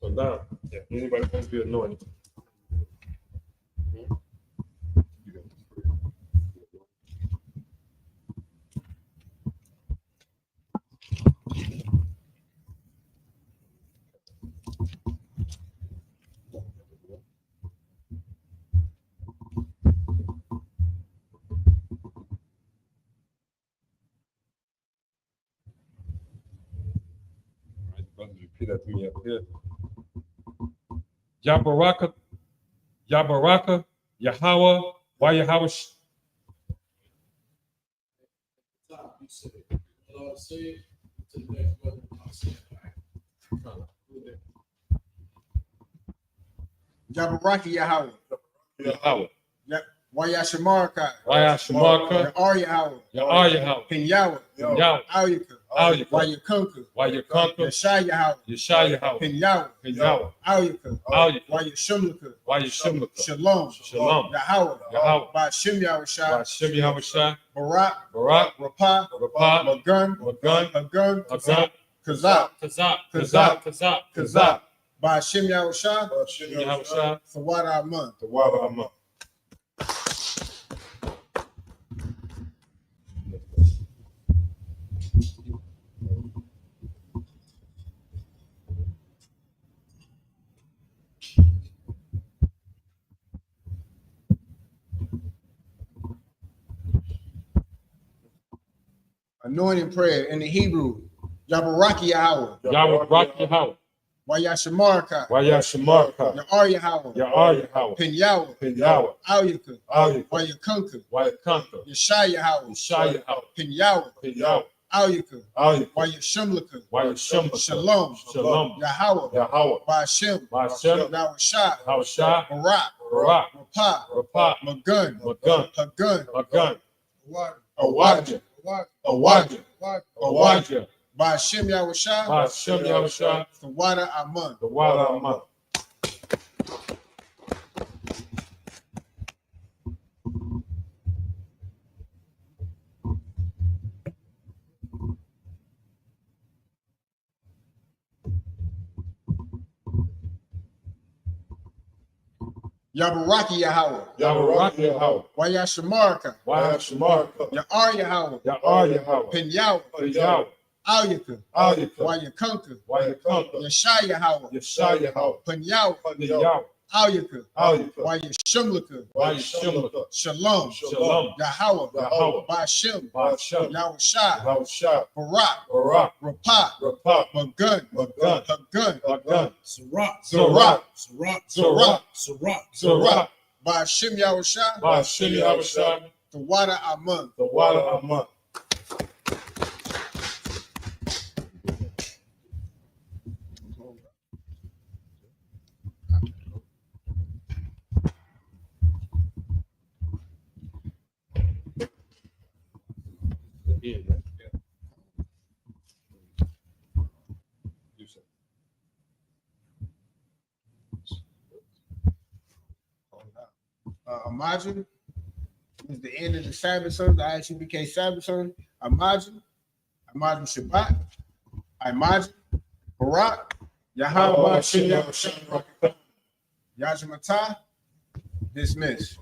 So now, anybody want to be anointed? Brothers, repeat after me up here. Yabaraka, Yabaraka, Yahweh, why Yahweh? Yabaraki Yahweh. Yahweh. YAHSHUPK. YAHSUPK. Yahweh. Yahweh. Pen Yahweh. Yahweh. I.S.U.P.K. YAHANNA. YAHANNA. YAHWH. Yahweh. Pen Yahweh. Yahweh. I.S.U.P.K. YAHSUPK. YAHSHUPK. Shalom. Shalom. Yahweh. Yahweh. Ba'Shem Yahweh Shai. Hashem Yahweh Shai. Barak. Barak. Rapah. Magun. Magun. Kazak. Kazak. Ba'Shem Yahweh Shai. Yahweh Shai. Thawada Amun. The water I'm up. Anointing prayer in the Hebrew. Yabaraki Yahweh. Yahweh. YAHSHUPK. YAHSUPK. Yahweh. Yahweh. Pen Yahweh. Yahweh. I.S.U.P.K. YAHWH. YAHANNA. Yeshai Yahweh. Yahweh. Pen Yahweh. Yahweh. I.S.U.P.K. YAHSUPK. YAHSHUPK. Shalom. Yahweh. Yahweh. Ba'Shem. Ba'Shem. Yahweh Shai. Yahweh Shai. Barak. Barak. Rapah. Magun. Magun. Awadja. Awadja. Ba'Shem Yahweh Shai. Hashem Yahweh Shai. Thawada Amun. The water I'm up. Yabaraki Yahweh. Yahweh. YAHSHUPK. YAHSUPK. Yahweh. Yahweh. Pen Yahweh. Yahweh. I.S.U.P.K. YAHWH. YAHANNA. Yeshai Yahweh. Yahweh. Pen Yahweh. Yahweh. I.S.U.P.K. YAHSUPK. YAHSHUPK. Shalom. Shalom. Yahweh. Ba'Shem. Ba'Shem. Yahweh Shai. Yahweh Shai. Barak. Barak. Rapah. Magun. Magun. Zorak. Ba'Shem Yahweh Shai. Hashem Yahweh Shai. Thawada Amun. The water I'm up. Imagine is the end of the Sabbath son, the I.S.U.P.K. Sabbath son. Imagine Shabbat. Imagine Barak. Yahweh. Yahshua. Dismiss.